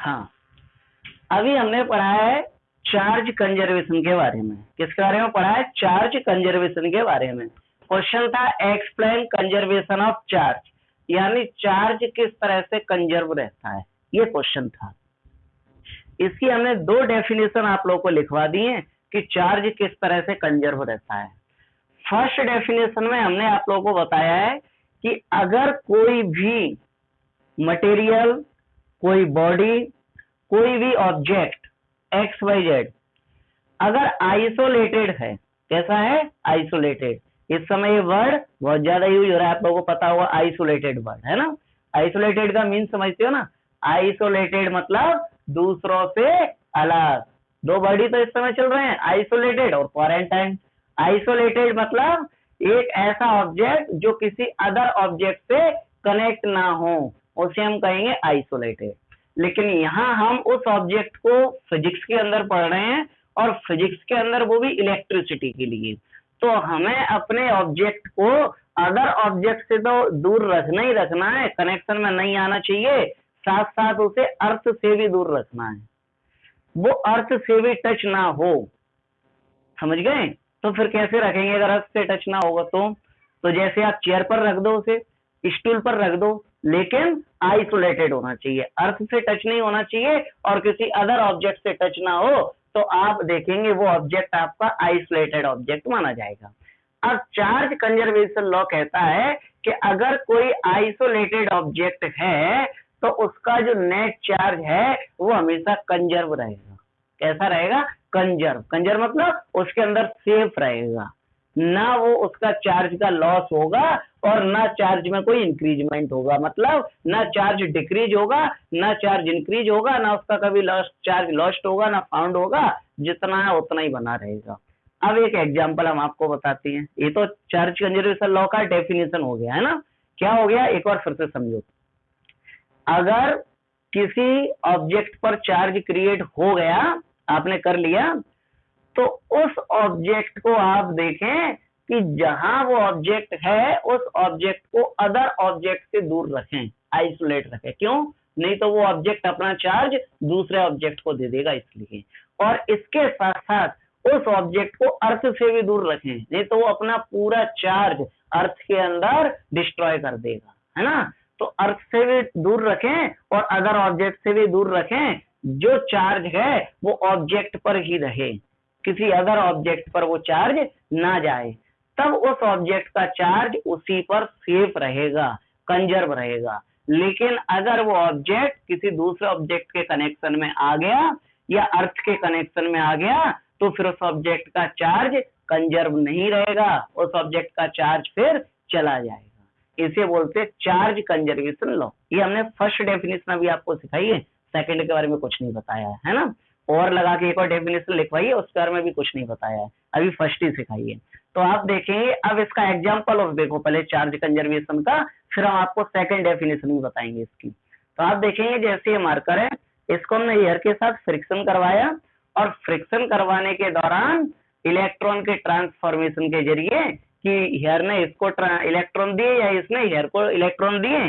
हाँ, अभी हमने पढ़ा है चार्ज कंजर्वेशन के बारे में। किसके बारे में पढ़ा है? चार्ज कंजर्वेशन के बारे में। क्वेश्चन था एक्सप्लेन कंजर्वेशन ऑफ चार्ज, यानी चार्ज किस तरह से कंजर्व रहता है, ये क्वेश्चन था। इसकी हमने दो डेफिनेशन आप लोगों को लिखवा दी है कि चार्ज किस तरह से कंजर्व रहता है। फर्स्ट डेफिनेशन में हमने आप लोगों को बताया है कि अगर कोई भी मटेरियल, कोई बॉडी, कोई भी ऑब्जेक्ट एक्स वाई जेड अगर आइसोलेटेड है, कैसा है? आइसोलेटेड। इस समय ये वर्ड बहुत ज्यादा यूज हो रहा है, आप लोगों को पता होगा आइसोलेटेड वर्ड, है ना। आइसोलेटेड का मीन समझते हो ना? आइसोलेटेड मतलब दूसरों से अलग। दो वर्ड ही तो इस समय चल रहे हैं, आइसोलेटेड और क्वारंटाइन। आइसोलेटेड मतलब एक ऐसा ऑब्जेक्ट जो किसी अदर ऑब्जेक्ट से कनेक्ट ना हो, उसे हम कहेंगे आइसोलेटेड। लेकिन यहाँ हम उस ऑब्जेक्ट को फिजिक्स के अंदर पढ़ रहे हैं, और फिजिक्स के अंदर वो भी इलेक्ट्रिसिटी के लिए। तो हमें अपने ऑब्जेक्ट को अदर ऑब्जेक्ट से तो दूर रखना ही रखना है, कनेक्शन में नहीं आना चाहिए, साथ साथ उसे अर्थ से भी दूर रखना है, वो अर्थ से भी टच ना हो। समझ गए? तो फिर कैसे रखेंगे अगर अर्थ से टच ना होगा तो जैसे आप चेयर पर रख दो, उसे स्टूल पर रख दो, लेकिन आइसोलेटेड होना चाहिए, अर्थ से टच नहीं होना चाहिए और किसी अदर ऑब्जेक्ट से टच ना हो, तो आप देखेंगे वो ऑब्जेक्ट आपका आइसोलेटेड ऑब्जेक्ट माना जाएगा। अब चार्ज कंजर्वेशन लॉ कहता है कि अगर कोई आइसोलेटेड ऑब्जेक्ट है तो उसका जो नेट चार्ज है वो हमेशा कंजर्व रहेगा। कैसा रहेगा? कंजर्व। कंजर्व मतलब उसके अंदर सेफ रहेगा, ना वो उसका चार्ज का लॉस होगा और ना चार्ज में कोई इंक्रीजमेंट होगा, मतलब ना चार्ज डिक्रीज होगा ना चार्ज इंक्रीज होगा, ना उसका कभी चार्ज लॉस्ट होगा ना फाउंड होगा, जितना है उतना ही बना रहेगा। अब एक एग्जांपल हम आपको बताते हैं। ये तो चार्ज कंजर्वेशन लॉ का डेफिनेशन हो गया है ना। क्या हो गया? एक बार फिर से समझो। अगर किसी ऑब्जेक्ट पर चार्ज क्रिएट हो गया, आपने कर लिया, तो उस ऑब्जेक्ट को आप देखें कि जहां वो ऑब्जेक्ट है उस ऑब्जेक्ट को अदर ऑब्जेक्ट से दूर रखें, आइसोलेट रखें। क्यों? नहीं तो वो ऑब्जेक्ट अपना चार्ज दूसरे ऑब्जेक्ट को दे देगा, इसलिए। और इसके साथ साथ उस ऑब्जेक्ट को अर्थ से भी दूर रखें, नहीं तो वो अपना पूरा चार्ज अर्थ के अंदर डिस्ट्रॉय कर देगा, है ना। तो अर्थ से भी दूर रखें और अदर ऑब्जेक्ट से भी दूर रखें, जो चार्ज है वो ऑब्जेक्ट पर ही रहे, किसी अदर ऑब्जेक्ट पर वो चार्ज ना जाए, तब उस ऑब्जेक्ट का चार्ज उसी पर सेफ रहेगा, कंजर्व रहेगा। लेकिन अगर वो ऑब्जेक्ट किसी दूसरे ऑब्जेक्ट के कनेक्शन में आ गया या अर्थ के कनेक्शन में आ गया, तो फिर उस ऑब्जेक्ट का चार्ज कंजर्व नहीं रहेगा, उस ऑब्जेक्ट का चार्ज फिर चला जाएगा। इसे बोलते हैं चार्ज कंजर्वेशन लॉ। ये हमने फर्स्ट डेफिनेशन अभी आपको सिखाई है, सेकंड के बारे में कुछ नहीं बताया है ना। और लगा के एक और डेफिनेशन लिखवाइए, उसके बारे में भी कुछ नहीं बताया है, अभी फर्स्ट ही सिखाइए। तो आप देखेंगे अब इसका एग्जांपल और देखो पहले चार्ज कंजर्वेशन का, फिर हम आपको सेकंड डेफिनेशन भी बताएंगे इसकी। तो आप देखेंगे जैसे ये मार्कर है, इसको हमने एयर के साथ फ्रिक्शन करवाया, और फ्रिक्शन करवाने के दौरान इलेक्ट्रॉन के ट्रांसफॉर्मेशन के जरिए कि हेयर ने इसको इलेक्ट्रॉन दिए या इसने हेयर को इलेक्ट्रॉन दिए,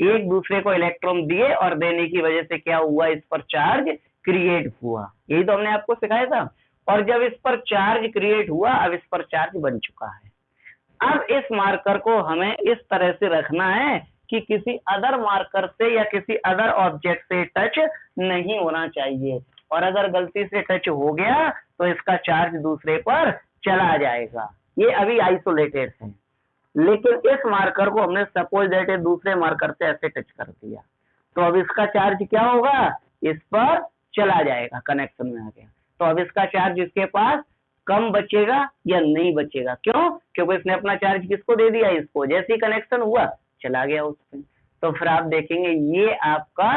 एक दूसरे को इलेक्ट्रॉन दिए और देने की वजह से क्या हुआ? इस पर चार्ज क्रिएट हुआ। यही तो हमने आपको सिखाया था। और जब इस पर चार्ज क्रिएट हुआ, अब इस पर चार्ज बन चुका है। अब इस मार्कर को हमें इस तरह से रखना है कि किसी अदर मार्कर से या किसी अदर ऑब्जेक्ट से टच नहीं होना चाहिए, और अगर गलती से टच हो गया तो इसका चार्ज दूसरे पर चला जाएगा। ये अभी आइसोलेटेड है, लेकिन इस मार्कर को हमने सपोज दैट दूसरे मार्कर से ऐसे टच कर दिया, तो अब इसका चार्ज क्या होगा? इस पर चला जाएगा, कनेक्शन में आ गया। तो अब इसका चार्ज इसके पास कम बचेगा या नहीं बचेगा? क्यों? क्योंकि इसने अपना चार्ज किसको दे दिया? इसको। जैसे ही कनेक्शन हुआ चला गया उस पे। तो फिर आप देखेंगे ये आपका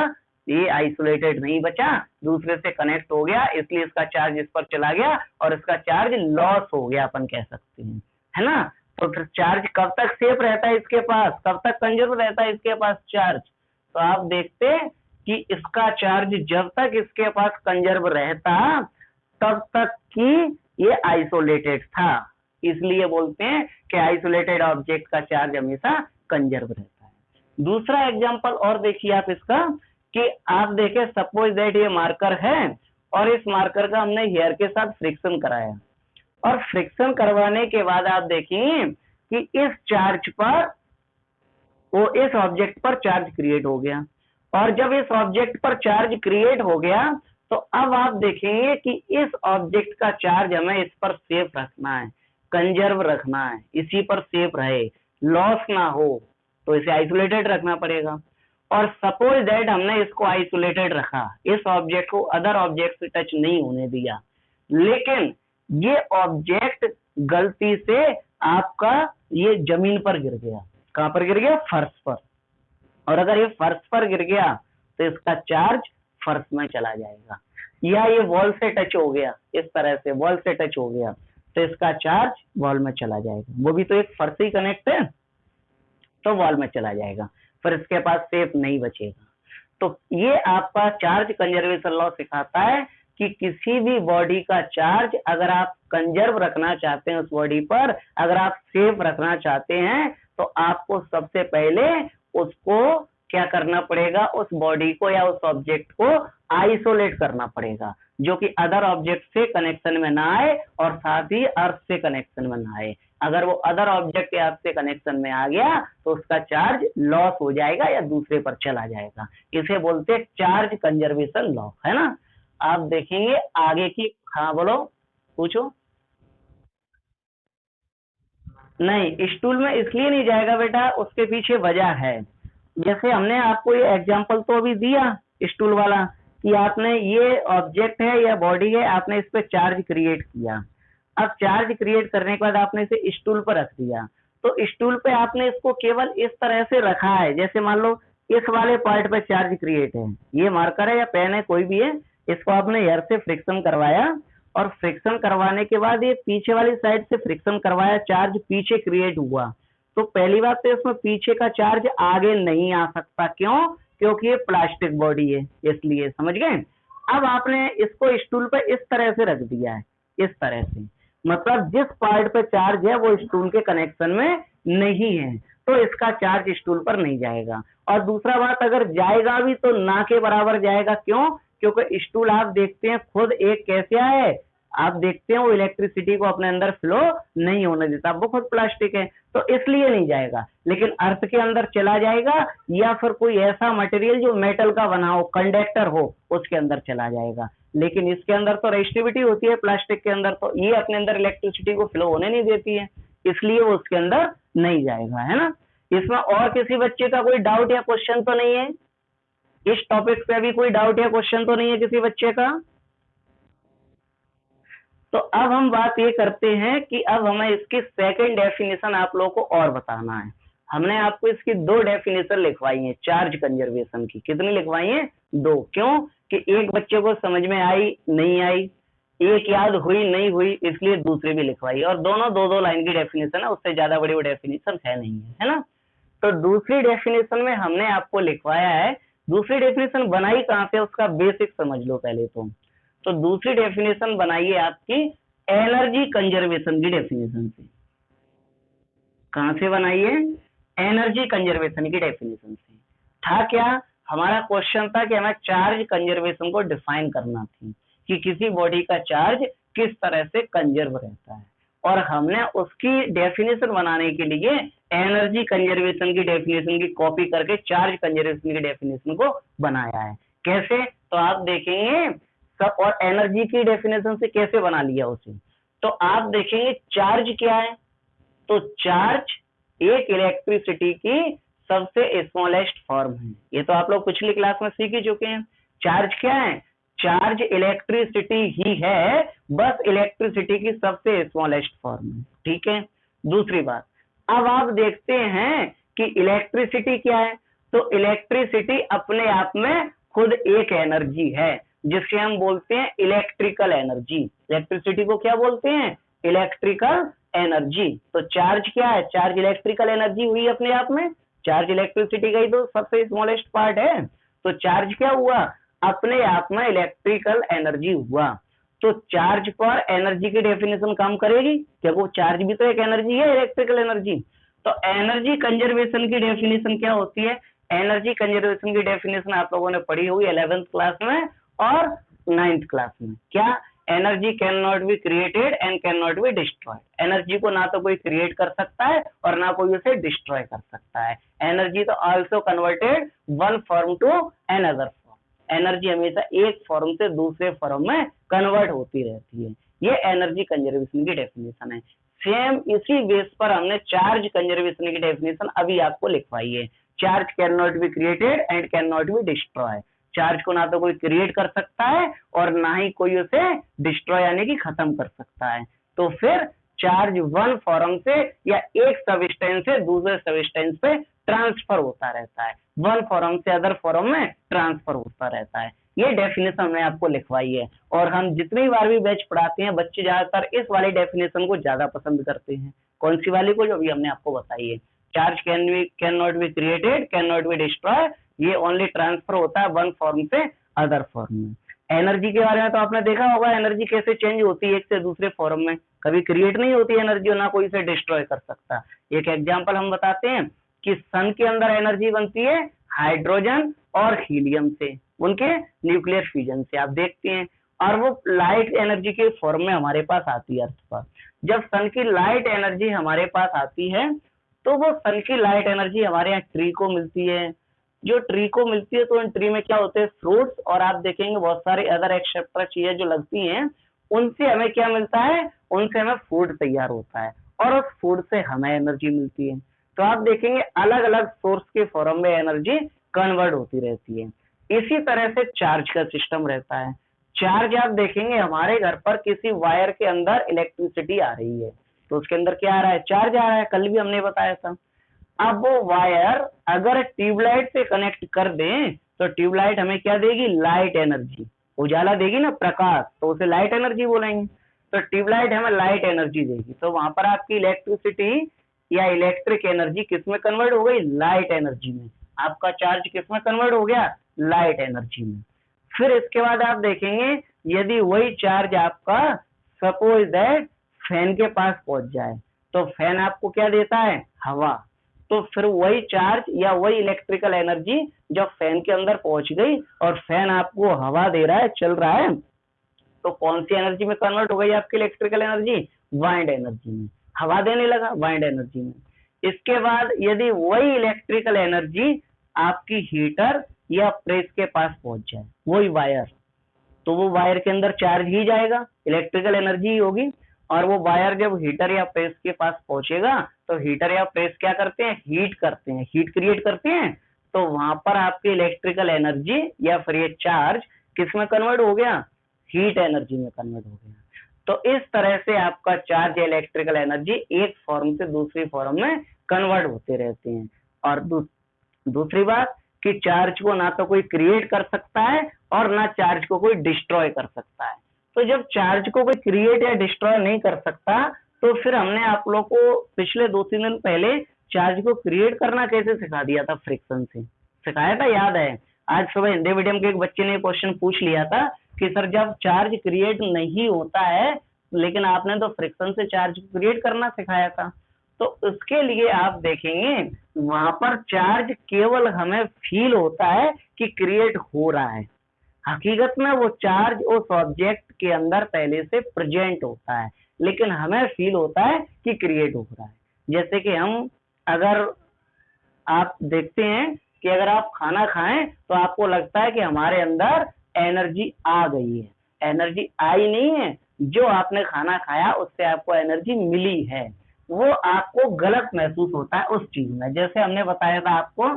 ये आइसोलेटेड नहीं बचा, दूसरे से कनेक्ट हो गया, इसलिए इसका चार्ज इस पर चला गया और इसका चार्ज लॉस हो गया, अपन कह सकते हैं, है ना। तो फिर चार्ज कब तक सेफ रहता है इसके पास, कब तक कंजर्व रहता है इसके पास चार्ज? तो आप देखते हैं कि इसका चार्ज जब तक इसके पास कंजर्व रहता तब तक कि ये आइसोलेटेड था, इसलिए बोलते हैं कि आइसोलेटेड ऑब्जेक्ट का चार्ज हमेशा कंजर्व रहता है। दूसरा एग्जांपल और देखिए आप इसका, कि आप देखें सपोज दैट ये मार्कर है और इस मार्कर का हमने हेयर के साथ फ्रिक्शन कराया और फ्रिक्शन करवाने के बाद आप देखेंगे कि इस चार्ज पर वो इस ऑब्जेक्ट पर चार्ज क्रिएट हो गया और जब इस ऑब्जेक्ट पर चार्ज क्रिएट हो गया तो अब आप देखेंगे कि इस ऑब्जेक्ट का चार्ज हमें इस पर सेफ रखना है, कंजर्व रखना है, इसी पर सेफ रहे, लॉस ना हो, तो इसे आइसोलेटेड रखना पड़ेगा। और सपोज दैट हमने इसको आइसोलेटेड रखा, इस ऑब्जेक्ट को अदर ऑब्जेक्ट से टच नहीं होने दिया, लेकिन ये ऑब्जेक्ट गलती से आपका ये जमीन पर गिर गया। कहां पर गिर गया? फर्श पर। और अगर ये फर्श पर गिर गया तो इसका चार्ज फर्श में चला जाएगा, या ये वॉल से टच हो गया, इस तरह से वॉल से टच हो गया तो इसका चार्ज वॉल में चला जाएगा, वो भी तो एक फर्श ही कनेक्ट है तो वॉल में चला जाएगा, फिर इसके पास सेफ नहीं बचेगा। तो ये आपका चार्ज कंजर्वेशन लॉ सिखाता है कि किसी भी बॉडी का चार्ज अगर आप कंजर्व रखना चाहते हैं, उस बॉडी पर अगर आप सेफ रखना चाहते हैं तो आपको सबसे पहले उसको क्या करना पड़ेगा, उस बॉडी को या उस ऑब्जेक्ट को आइसोलेट करना पड़ेगा, जो कि अदर ऑब्जेक्ट से कनेक्शन में ना आए और साथ ही अर्थ से कनेक्शन में ना आए। अगर वो अदर ऑब्जेक्ट या अर्थ से कनेक्शन में आ गया तो उसका चार्ज लॉस हो जाएगा या दूसरे पर चला जाएगा। इसे बोलते हैं चार्ज कंजर्वेशन लॉ, है ना। आप देखेंगे आगे की, हाँ बोलो, पूछो। नहीं, स्टूल में इसलिए नहीं जाएगा बेटा, उसके पीछे वजह है। जैसे हमने आपको ये एग्जांपल तो अभी दिया स्टूल वाला कि आपने ये ऑब्जेक्ट है या बॉडी है, आपने इस पे चार्ज क्रिएट किया। अब चार्ज क्रिएट करने के बाद आपने इसे स्टूल पर रख दिया, तो स्टूल पे आपने इसको केवल इस तरह से रखा है, जैसे मान लो इस वाले पार्ट पे चार्ज क्रिएट है, ये मार्कर है या पेन है कोई भी है, इसको आपने एयर से फ्रिक्शन करवाया और फ्रिक्शन करवाने के बाद ये पीछे वाली साइड से फ्रिक्शन करवाया, चार्ज पीछे क्रिएट हुआ। तो पहली बात तो इसमें पीछे का चार्ज आगे नहीं आ सकता, क्यों? क्योंकि ये प्लास्टिक बॉडी है, इसलिए। समझ गए? अब आपने इसको स्टूल पे इस तरह से रख दिया है, इस तरह से, मतलब जिस पार्ट पे चार्ज है वो स्टूल के कनेक्शन में नहीं है, तो इसका चार्ज स्टूल पर नहीं जाएगा। और दूसरा बात, अगर जाएगा भी तो ना के बराबर जाएगा, क्यों? क्योंकि स्टूल आप देखते हैं खुद एक कैसा है, आप देखते हैं वो इलेक्ट्रिसिटी को अपने अंदर फ्लो नहीं होने देता, वो खुद प्लास्टिक है, तो इसलिए नहीं जाएगा। लेकिन अर्थ के अंदर चला जाएगा या फिर कोई ऐसा मटेरियल जो मेटल का बना हो, कंडक्टर हो, उसके अंदर चला जाएगा। लेकिन इसके अंदर तो रेजिस्टिविटी होती है, प्लास्टिक के अंदर, तो ये अपने अंदर इलेक्ट्रिसिटी को फ्लो होने नहीं देती है, इसलिए वो उसके अंदर नहीं जाएगा, है ना। इसमें और किसी बच्चे का कोई डाउट या क्वेश्चन तो नहीं है? इस टॉपिक पे भी कोई डाउट या क्वेश्चन तो नहीं है किसी बच्चे का? तो अब हम बात ये करते हैं कि अब हमें इसकी सेकंड डेफिनेशन आप लोगों को और बताना है। हमने आपको इसकी दो डेफिनेशन लिखवाई है चार्ज कंजर्वेशन की। कितनी लिखवाई है? दो। क्यों? कि एक बच्चे को समझ में आई नहीं आई, एक याद हुई नहीं हुई, इसलिए दूसरी भी लिखवाई, और दोनों दो दो लाइन की डेफिनेशन है, उससे ज्यादा बड़ी वो डेफिनेशन है नहीं है ना। तो दूसरी डेफिनेशन में हमने आपको लिखवाया है, दूसरी डेफिनेशन बनाई कहां से, उसका बेसिक समझ लो पहले तो दूसरी डेफिनेशन बनाइए आपकी एनर्जी कंजर्वेशन की डेफिनेशन से। कहां से बनाइए? एनर्जी कंजर्वेशन की डेफिनेशन से। था क्या? हमारा क्वेश्चन था कि हमें चार्ज कंजर्वेशन को डिफाइन करना थी कि किसी बॉडी का चार्ज किस तरह से कंजर्व रहता है, और हमने उसकी डेफिनेशन बनाने के लिए एनर्जी कंजर्वेशन की डेफिनेशन की कॉपी करके चार्ज कंजर्वेशन की डेफिनेशन को बनाया है। कैसे? तो आप देखेंगे सब, और एनर्जी की डेफिनेशन से कैसे बना लिया उसे, तो आप देखेंगे चार्ज क्या है, तो चार्ज एक इलेक्ट्रिसिटी की सबसे स्मॉलेस्ट फॉर्म है। ये तो आप लोग पिछली क्लास में सीख ही चुके हैं। चार्ज क्या है? चार्ज इलेक्ट्रिसिटी ही है, बस इलेक्ट्रिसिटी की सबसे स्मॉलेस्ट फॉर्म है। ठीक है। दूसरी बात, अब आप देखते हैं कि इलेक्ट्रिसिटी क्या है, तो इलेक्ट्रिसिटी अपने आप में खुद एक एनर्जी है, जिसे हम बोलते हैं इलेक्ट्रिकल एनर्जी। इलेक्ट्रिसिटी को क्या बोलते हैं? Electrical energy. तो चार्ज क्या है? चार्ज इलेक्ट्रिकल एनर्जी हुई अपने आप में, चार्ज इलेक्ट्रिसिटी का ही तो सबसे स्मॉलेस्ट पार्ट है, तो चार्ज क्या हुआ? अपने आप में इलेक्ट्रिकल एनर्जी हुआ। तो चार्ज पर एनर्जी की डेफिनेशन काम करेगी, क्योंकि वो चार्ज भी तो एक एनर्जी है, इलेक्ट्रिकल एनर्जी। तो एनर्जी कंजर्वेशन की डेफिनेशन क्या होती है? एनर्जी कंजर्वेशन की डेफिनेशन आप लोगों ने पढ़ी होगी 11th क्लास में और 9th क्लास में। क्या? Energy can not be created and can not be destroyed. Energy को ना तो कोई क्रिएट कर सकता है और ना कोई उसे डिस्ट्रॉय कर सकता है। एनर्जी तो also converted one form to another form. Energy हमेशा एक फॉर्म से दूसरे फॉर्म में कन्वर्ट होती रहती है। ये एनर्जी कंजर्वेशन की डेफिनेशन है। सेम इसी बेस पर हमने चार्ज कंजर्वेशन की डेफिनेशन अभी आपको लिखवाई है। Charge can not be created and can not be destroy. Charge को ना तो कोई क्रिएट कर सकता है और ना ही कोई उसे डिस्ट्रॉय यानी कि खत्म कर सकता है। तो फिर चार्ज वन फॉर्म से या एक सबस्टेंस से दूसरे सबस्टेंस पे ट्रांसफर होता रहता है, वन फॉर्म से अदर फॉर्म में ट्रांसफर होता रहता है। ये डेफिनेशन हमने आपको लिखवाई है और हम जितनी बार भी बैच पढ़ाते हैं बच्चे ज्यादातर इस वाली डेफिनेशन को ज्यादा पसंद करते हैं। कौन सी वाली को? जो अभी हमने आपको बताई है। Charge can not be created, can not be destroy, ये ओनली ट्रांसफर होता है वन फॉर्म से अदर फॉर्म में। एनर्जी के बारे में तो आपने देखा होगा, एनर्जी कैसे चेंज होती है एक से दूसरे फॉर्म में, कभी क्रिएट नहीं होती एनर्जी और ना कोई इसे डिस्ट्रॉय कर सकता। एक एग्जांपल हम बताते हैं कि सन के अंदर एनर्जी बनती है हाइड्रोजन और हीलियम से, उनके न्यूक्लियर फ्यूजन से, आप देखते हैं, और वो लाइट एनर्जी के फॉर्म में हमारे पास आती है अर्थ पर। जब सन की लाइट एनर्जी हमारे पास आती है तो वो सन की लाइट एनर्जी हमारे यहाँ ट्री को मिलती है। जो ट्री को मिलती है तो इन ट्री में क्या होते हैं? फ्रूट्स, और आप देखेंगे बहुत सारी अदर एक्सेट्रा चीजें जो लगती हैं, उनसे हमें क्या मिलता है? उनसे हमें फूड तैयार होता है और उस फूड से हमें एनर्जी मिलती है। तो आप देखेंगे अलग अलग सोर्स के फॉर्म में एनर्जी कन्वर्ट होती रहती है। इसी तरह से चार्ज का सिस्टम रहता है। चार्ज आप देखेंगे हमारे घर पर किसी वायर के अंदर इलेक्ट्रिसिटी आ रही है तो उसके अंदर क्या आ रहा है? चार्ज आ रहा है, कल भी हमने बताया था। अब वो वायर अगर ट्यूबलाइट से कनेक्ट कर दें तो ट्यूबलाइट हमें क्या देगी? लाइट एनर्जी, उजाला देगी ना, प्रकाश, तो उसे लाइट एनर्जी बोलेंगे। तो ट्यूबलाइट हमें लाइट एनर्जी देगी, तो वहां पर आपकी इलेक्ट्रिसिटी या इलेक्ट्रिक एनर्जी किस में कन्वर्ट हो गई? लाइट एनर्जी में। आपका चार्ज किस में कन्वर्ट हो गया? लाइट एनर्जी में। फिर इसके बाद आप देखेंगे यदि वही चार्ज आपका सपोज दैट फैन के पास पहुंच जाए तो फैन आपको क्या देता है? हवा। तो फिर वही चार्ज या वही इलेक्ट्रिकल एनर्जी जब फैन के अंदर पहुंच गई और फैन आपको हवा दे रहा है, चल रहा है, तो कौन सी एनर्जी में कन्वर्ट हो गई आपकी इलेक्ट्रिकल एनर्जी? वाइंड एनर्जी में। हवा देने लगा वाइंड एनर्जी में। इसके बाद यदि वही इलेक्ट्रिकल एनर्जी आपकी हीटर या प्रेस के पास पहुंच जाए, वही वायर, तो वो वायर के अंदर चार्ज ही जाएगा, इलेक्ट्रिकल एनर्जी ही होगी। और वो वायर जब हीटर या प्रेस के पास पहुंचेगा तो हीटर या प्रेस क्या करते हैं? हीट करते हैं, हीट क्रिएट करते हैं। तो वहां पर आपकी इलेक्ट्रिकल एनर्जी या फिर ये चार्ज किस में कन्वर्ट हो गया? हीट एनर्जी में कन्वर्ट हो गया। तो इस तरह से आपका चार्ज या इलेक्ट्रिकल एनर्जी एक फॉर्म से दूसरी फॉर्म में कन्वर्ट होते रहते हैं। और दूसरी बात कि चार्ज को ना तो कोई क्रिएट कर सकता है और ना चार्ज को कोई डिस्ट्रॉय कर सकता है। तो जब चार्ज को कोई क्रिएट या डिस्ट्रॉय नहीं कर सकता तो फिर हमने आप लोग को पिछले 2-3 दिन पहले चार्ज को क्रिएट करना कैसे सिखा दिया था? फ्रिक्शन से सिखाया था, याद है? आज सुबह हिंदी मीडियम के एक बच्चे ने क्वेश्चन पूछ लिया था कि सर जब चार्ज क्रिएट नहीं होता है लेकिन आपने तो फ्रिक्शन से चार्ज क्रिएट करना सिखाया था। तो उसके लिए आप देखेंगे वहां पर चार्ज केवल हमें फील होता है कि क्रिएट हो रहा है, हकीकत में वो चार्ज उस ऑब्जेक्ट के अंदर पहले से प्रेजेंट होता है, लेकिन हमें फील होता है कि क्रिएट हो रहा है। जैसे कि हम अगर आप देखते हैं कि अगर आप खाना खाएं तो आपको लगता है कि हमारे अंदर एनर्जी आ गई है, एनर्जी आई नहीं है, जो आपने खाना खाया उससे आपको एनर्जी मिली है, वो आपको गलत महसूस होता है उस चीज में। जैसे हमने बताया था आपको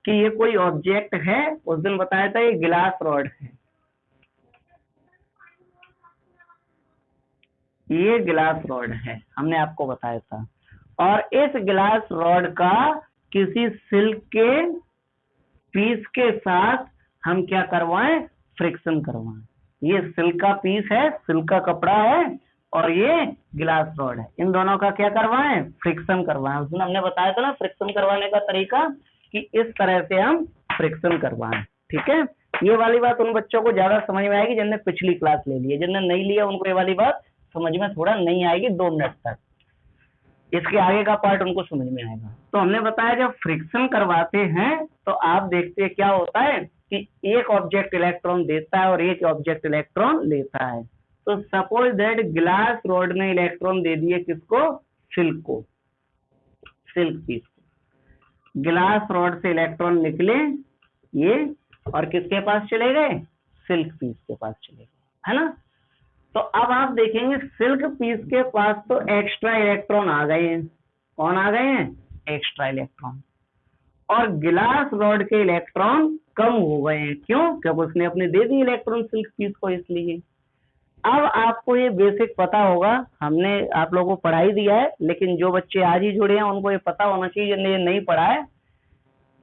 कि ये कोई ऑब्जेक्ट है, उस दिन बताया था ये गिलास रॉड है, ये गिलास रॉड है, हमने आपको बताया था। और इस गिलास रॉड का किसी सिल्क के पीस के साथ हम क्या करवाएं? फ्रिक्शन करवाएं। ये सिल्क का पीस है, सिल्क का कपड़ा है और ये गिलास रॉड है, इन दोनों का क्या करवाएं? फ्रिक्शन करवाएं। उस दिन हमने बताया था ना फ्रिक्शन करवाने का तरीका कि इस तरह से हम फ्रिक्शन करवाएं। ठीक है, ये वाली बात उन बच्चों को ज्यादा समझ में आएगी जिनने पिछली क्लास ले ली है, जिनने नहीं लिया उनको ये वाली बात समझ में थोड़ा नहीं आएगी 2 मिनट तक, इसके आगे का पार्ट उनको समझ में आएगा। तो हमने बताया जब फ्रिक्शन करवाते हैं तो आप देखते हैं क्या होता है कि एक ऑब्जेक्ट इलेक्ट्रॉन देता है और एक ऑब्जेक्ट इलेक्ट्रॉन लेता है। तो सपोज दैट ग्लास रॉड ने इलेक्ट्रॉन दे दिए किसको, सिल्क को, सिल्क पीस को। ग्लास रॉड से इलेक्ट्रॉन निकले ये और किसके पास चले गए, सिल्क पीस के पास चले गए, है ना। तो अब आप देखेंगे सिल्क पीस के पास तो एक्स्ट्रा इलेक्ट्रॉन आ गए हैं। कौन आ गए हैं, एक्स्ट्रा इलेक्ट्रॉन। और गिलास रॉड के इलेक्ट्रॉन कम हो गए हैं, क्यों, क्योंकि उसने अपने दे दी इलेक्ट्रॉन सिल्क पीस को, इसलिए। अब आपको ये बेसिक पता होगा, हमने आप लोगों को पढ़ाई दिया है, लेकिन जो बच्चे आज ही जुड़े हैं उनको ये पता होना चाहिए, ये नहीं पढ़ा है,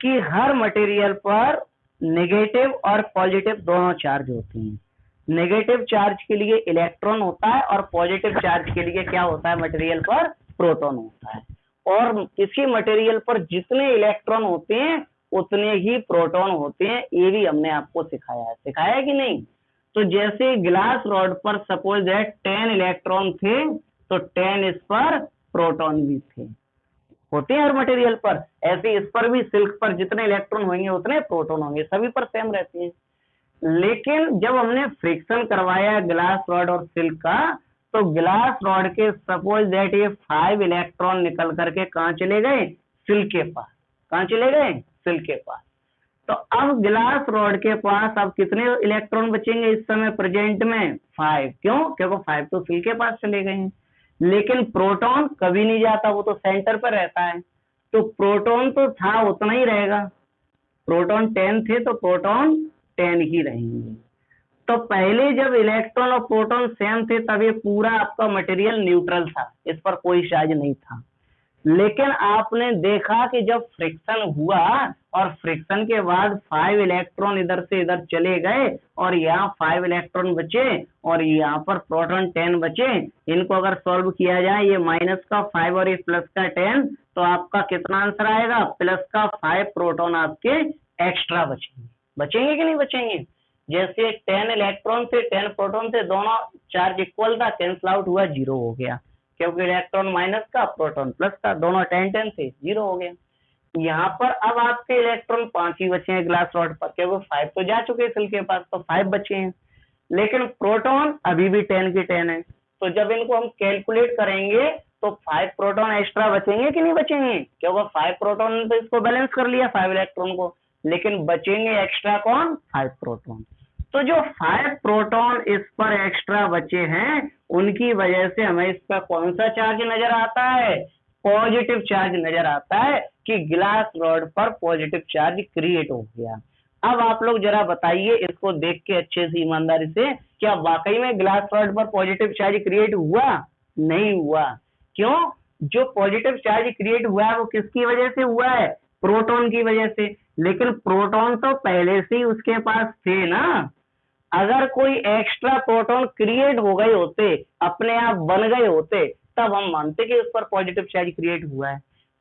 कि हर मटेरियल पर नेगेटिव और पॉजिटिव दोनों चार्ज होते हैं। नेगेटिव चार्ज के लिए इलेक्ट्रॉन होता है और पॉजिटिव चार्ज के लिए क्या होता है, मटेरियल पर प्रोटॉन होता है। और किसी मटेरियल पर जितने इलेक्ट्रॉन होते हैं उतने ही प्रोटॉन होते हैं, ये भी हमने आपको सिखाया है कि नहीं। तो जैसे ग्लास रॉड पर सपोज दैट 10 इलेक्ट्रॉन थे, तो 10 इस पर प्रोटॉन भी थे, होते हैं हर मटेरियल पर। ऐसे इस पर भी सिल्क पर जितने इलेक्ट्रॉन होंगे उतने प्रोटॉन होंगे, सभी पर सेम रहते हैं। लेकिन जब हमने फ्रिक्शन करवाया ग्लास रॉड और सिल्क का, तो ग्लास रॉड के सपोज दैट ये 5 इलेक्ट्रॉन निकल करके कहाँ चले गए, सिल्क के पास। कहाँ चले गए, सिल्क के पास। तो अब ग्लास रॉड के पास अब कितने इलेक्ट्रॉन बचेंगे इस समय प्रेजेंट में, 5। क्यों, क्योंकि 5 तो सिल्क के पास चले गए हैं। लेकिन प्रोटॉन कभी नहीं जाता, वो तो सेंटर पर रहता है। तो प्रोटॉन तो था उतना ही रहेगा, प्रोटॉन 10 थे तो प्रोटॉन 10 ही रहेंगे। तो पहले जब इलेक्ट्रॉन और प्रोटॉन सेम थे तब ये पूरा आपका मटेरियल न्यूट्रल था, इस पर कोई चार्ज नहीं था। लेकिन आपने देखा कि जब फ्रिक्शन हुआ और फ्रिक्शन के बाद 5 इलेक्ट्रॉन इधर से इधर चले गए और यहाँ 5 इलेक्ट्रॉन बचे और यहाँ पर प्रोटॉन 10 बचे। इनको अगर सॉल्व किया जाए, ये माइनस का 5 और ये प्लस का 10, तो आपका कितना आंसर आएगा, प्लस का 5 प्रोटॉन आपके एक्स्ट्रा बचेंगे। बचेंगे कि नहीं बचेंगे। जैसे 10 इलेक्ट्रॉन थे 10 प्रोटॉन थे, दोनों चार्ज इक्वल था, कैंसिल आउट हुआ, 0 हो गया, क्योंकि इलेक्ट्रॉन माइनस का प्रोटॉन प्लस का, दोनों 10-10 थे, 0 हो गया। यहाँ पर अब आपके इलेक्ट्रॉन 5 ही बचे हैं ग्लास रॉड पर, क्योंकि 5 तो जा चुके हैं सिल्क के पास, तो 5 बचे हैं। लेकिन प्रोटॉन अभी भी 10 के 10 है। तो जब इनको हम कैलकुलेट करेंगे तो 5 प्रोटॉन एक्स्ट्रा बचेंगे कि नहीं बचेंगे, क्योंकि 5 प्रोटॉन तो इसको बैलेंस कर लिया 5 इलेक्ट्रॉन को, लेकिन बचेंगे एक्स्ट्रा कौन, 5 प्रोटॉन। तो जो 5 प्रोटॉन इस पर एक्स्ट्रा बचे हैं उनकी वजह से हमें इस पर कौन सा चार्ज नजर आता है, पॉजिटिव चार्ज नजर आता है, कि ग्लास रॉड पर पॉजिटिव चार्ज क्रिएट हो गया। अब आप लोग जरा बताइए इसको देख के अच्छे से ईमानदारी से, क्या वाकई में ग्लास रॉड पर पॉजिटिव चार्ज क्रिएट हुआ, नहीं हुआ। क्यों, जो पॉजिटिव चार्ज क्रिएट हुआ है वो किसकी वजह से हुआ है, प्रोटॉन की वजह से। लेकिन प्रोटॉन तो पहले से ही उसके पास थे ना। अगर कोई एक्स्ट्रा प्रोटॉन क्रिएट हो गए होते, अपने आप बन गए होते, तब हम मानते कि उस पर पॉजिटिव चार्ज क्रिएट हुआ है।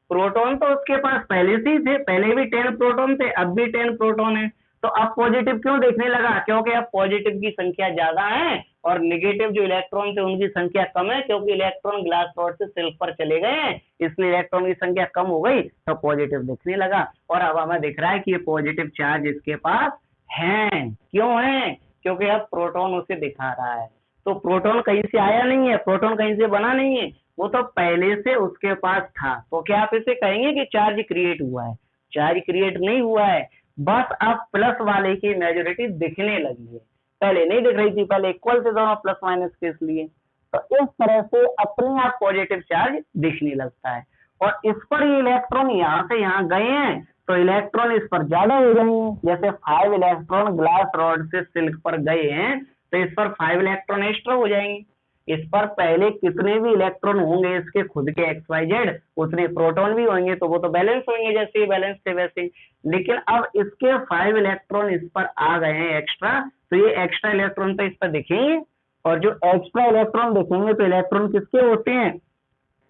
प्रोटॉन तो उसके पास पहले से ही थे, पहले भी 10 प्रोटॉन थे, अब भी 10 प्रोटॉन है। तो अब पॉजिटिव क्यों देखने लगा, क्योंकि अब पॉजिटिव की संख्या ज्यादा है और नेगेटिव जो इलेक्ट्रॉन थे उनकी संख्या कम है, क्योंकि इलेक्ट्रॉन ग्लास रॉड से सिल्क पर चले गए हैं, इसलिए इलेक्ट्रॉन की संख्या कम हो गई, तो पॉजिटिव दिखने लगा। और अब हमें दिख रहा है कि ये पॉजिटिव चार्ज इसके पास है। क्यों है, क्योंकि अब प्रोटॉन उसे दिखा रहा है। तो प्रोटॉन कहीं से आया नहीं है, प्रोटॉन कहीं से बना नहीं है, वो तो पहले से उसके पास था। तो क्या आप इसे कहेंगे कि चार्ज क्रिएट हुआ है, चार्ज क्रिएट नहीं हुआ है, बस अब प्लस वाले की मेजॉरिटी दिखने लगी है, पहले नहीं दिख रही थी, पहले इक्वल थे दोनों प्लस माइनस के, इसलिए। तो इस तरह से अपने आप पॉजिटिव चार्ज दिखने लगता है। और इस पर ये इलेक्ट्रॉन यहाँ से यहाँ गए हैं तो इलेक्ट्रॉन इस पर ज्यादा हो जाएंगे। जैसे 5 इलेक्ट्रॉन ग्लास रॉड से सिल्क पर गए हैं तो इस पर 5 इलेक्ट्रॉन एक्स्ट्रा हो जाएंगे। इस पर पहले कितने भी इलेक्ट्रॉन होंगे इसके खुद के XYZ, उतने प्रोटॉन भी होंगे, तो वो तो बैलेंस होंगे, जैसे बैलेंस थे वैसे। लेकिन अब इसके 5 इलेक्ट्रॉन इस पर आ गए हैं एक्स्ट्रा, तो ये एक्स्ट्रा इलेक्ट्रॉन तो इस पर दिखेंगे, और जो एक्स्ट्रा इलेक्ट्रॉन दिखेंगे तो इलेक्ट्रॉन किसके होते हैं,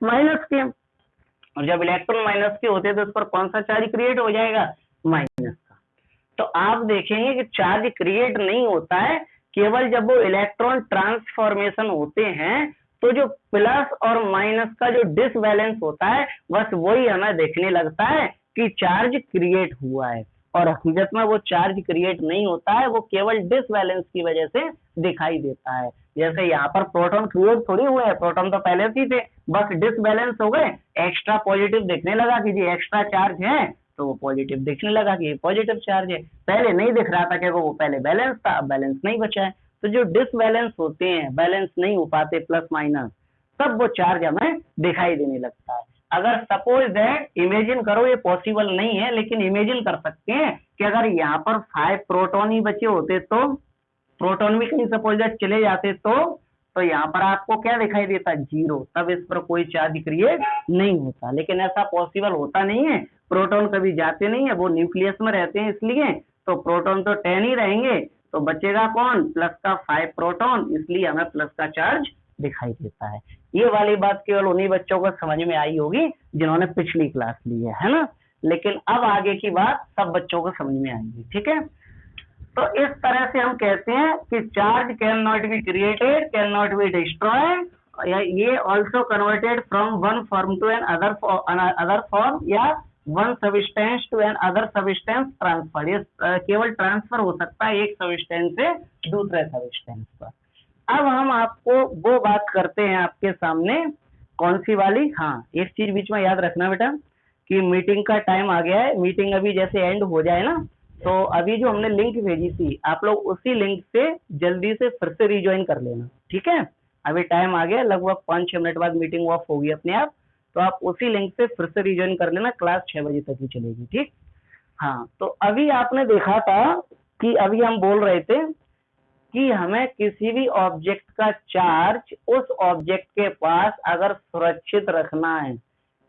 माइनस के। और जब इलेक्ट्रॉन माइनस के होते हैं तो उस पर कौन सा चार्ज क्रिएट हो जाएगा, माइनस का। तो आप देखेंगे कि चार्ज क्रिएट नहीं होता है, केवल जब वो इलेक्ट्रॉन ट्रांसफॉर्मेशन होते हैं तो जो प्लस और माइनस का जो डिसबैलेंस होता है, बस वही हमें देखने लगता है कि चार्ज क्रिएट हुआ है। और हकीकत में वो चार्ज क्रिएट नहीं होता है, वो केवल डिसबैलेंस की वजह से दिखाई देता है। जैसे यहाँ पर प्रोटॉन क्रिएट थोड़ी हुए हैं, प्रोटॉन तो पहले से ही थे, बस डिसबैलेंस हो गए, एक्स्ट्रा पॉजिटिव दिखने लगा कि जी एक्स्ट्रा चार्ज है, तो वो पॉजिटिव दिखने लगा कि ये पॉजिटिव चार्ज है। पहले नहीं दिख रहा था कि वो पहले बैलेंस था, अब बैलेंस नहीं बचा है। तो जो डिसबैलेंस होते हैं, बैलेंस नहीं हो पाते प्लस माइनस, तब वो चार्ज हमें दिखाई देने लगता है। अगर सपोज दैट, इमेजिन करो, ये पॉसिबल नहीं है लेकिन इमेजिन कर सकते हैं कि अगर यहाँ पर 5 प्रोटॉन ही बचे होते, तो प्रोटॉन भी कहीं सपोज दैट चले जाते, तो यहाँ पर आपको क्या दिखाई देता, 0, तब इस पर कोई चार्ज क्रिएट नहीं होता। लेकिन ऐसा पॉसिबल होता नहीं है, प्रोटॉन कभी जाते नहीं है, वो न्यूक्लियस में रहते हैं, इसलिए तो प्रोटॉन तो 10 ही रहेंगे, तो बचेगा कौन, प्लस का 5 प्रोटॉन, इसलिए हमें प्लस का चार्ज दिखाई देता है। ये वाली बात केवल उन्हीं बच्चों को समझ में आई होगी जिन्होंने पिछली क्लास ली है ना। लेकिन अब आगे की बात सब बच्चों को समझ में आएगी, ठीक है। तो इस तरह से हम कहते हैं कि charge can not be created, can not be destroyed, ये also converted from one form to another form, या one substance to another substance transfer. ये केवल ट्रांसफर हो सकता है एक सब्सटेंस से दूसरे सब्सटेंस पर। अब हम आपको वो बात करते हैं आपके सामने, कौन सी वाली, हाँ एक चीज बीच में याद रखना बेटा कि मीटिंग का टाइम आ गया है। मीटिंग अभी जैसे एंड हो जाए ना, तो अभी जो हमने लिंक भेजी थी, आप लोग उसी लिंक से जल्दी से फिर से रिज्वाइन कर लेना, ठीक है। अभी टाइम आ गया, लगभग 5-6 मिनट बाद मीटिंग ऑफ होगी अपने आप, तो आप उसी लिंक से फिर से रिज्वाइन कर लेना, क्लास 6 बजे तक ही चलेगी, ठीक। हाँ, तो अभी आपने देखा था कि अभी हम बोल रहे थे कि हमें किसी भी ऑब्जेक्ट का चार्ज उस ऑब्जेक्ट के पास अगर सुरक्षित रखना है,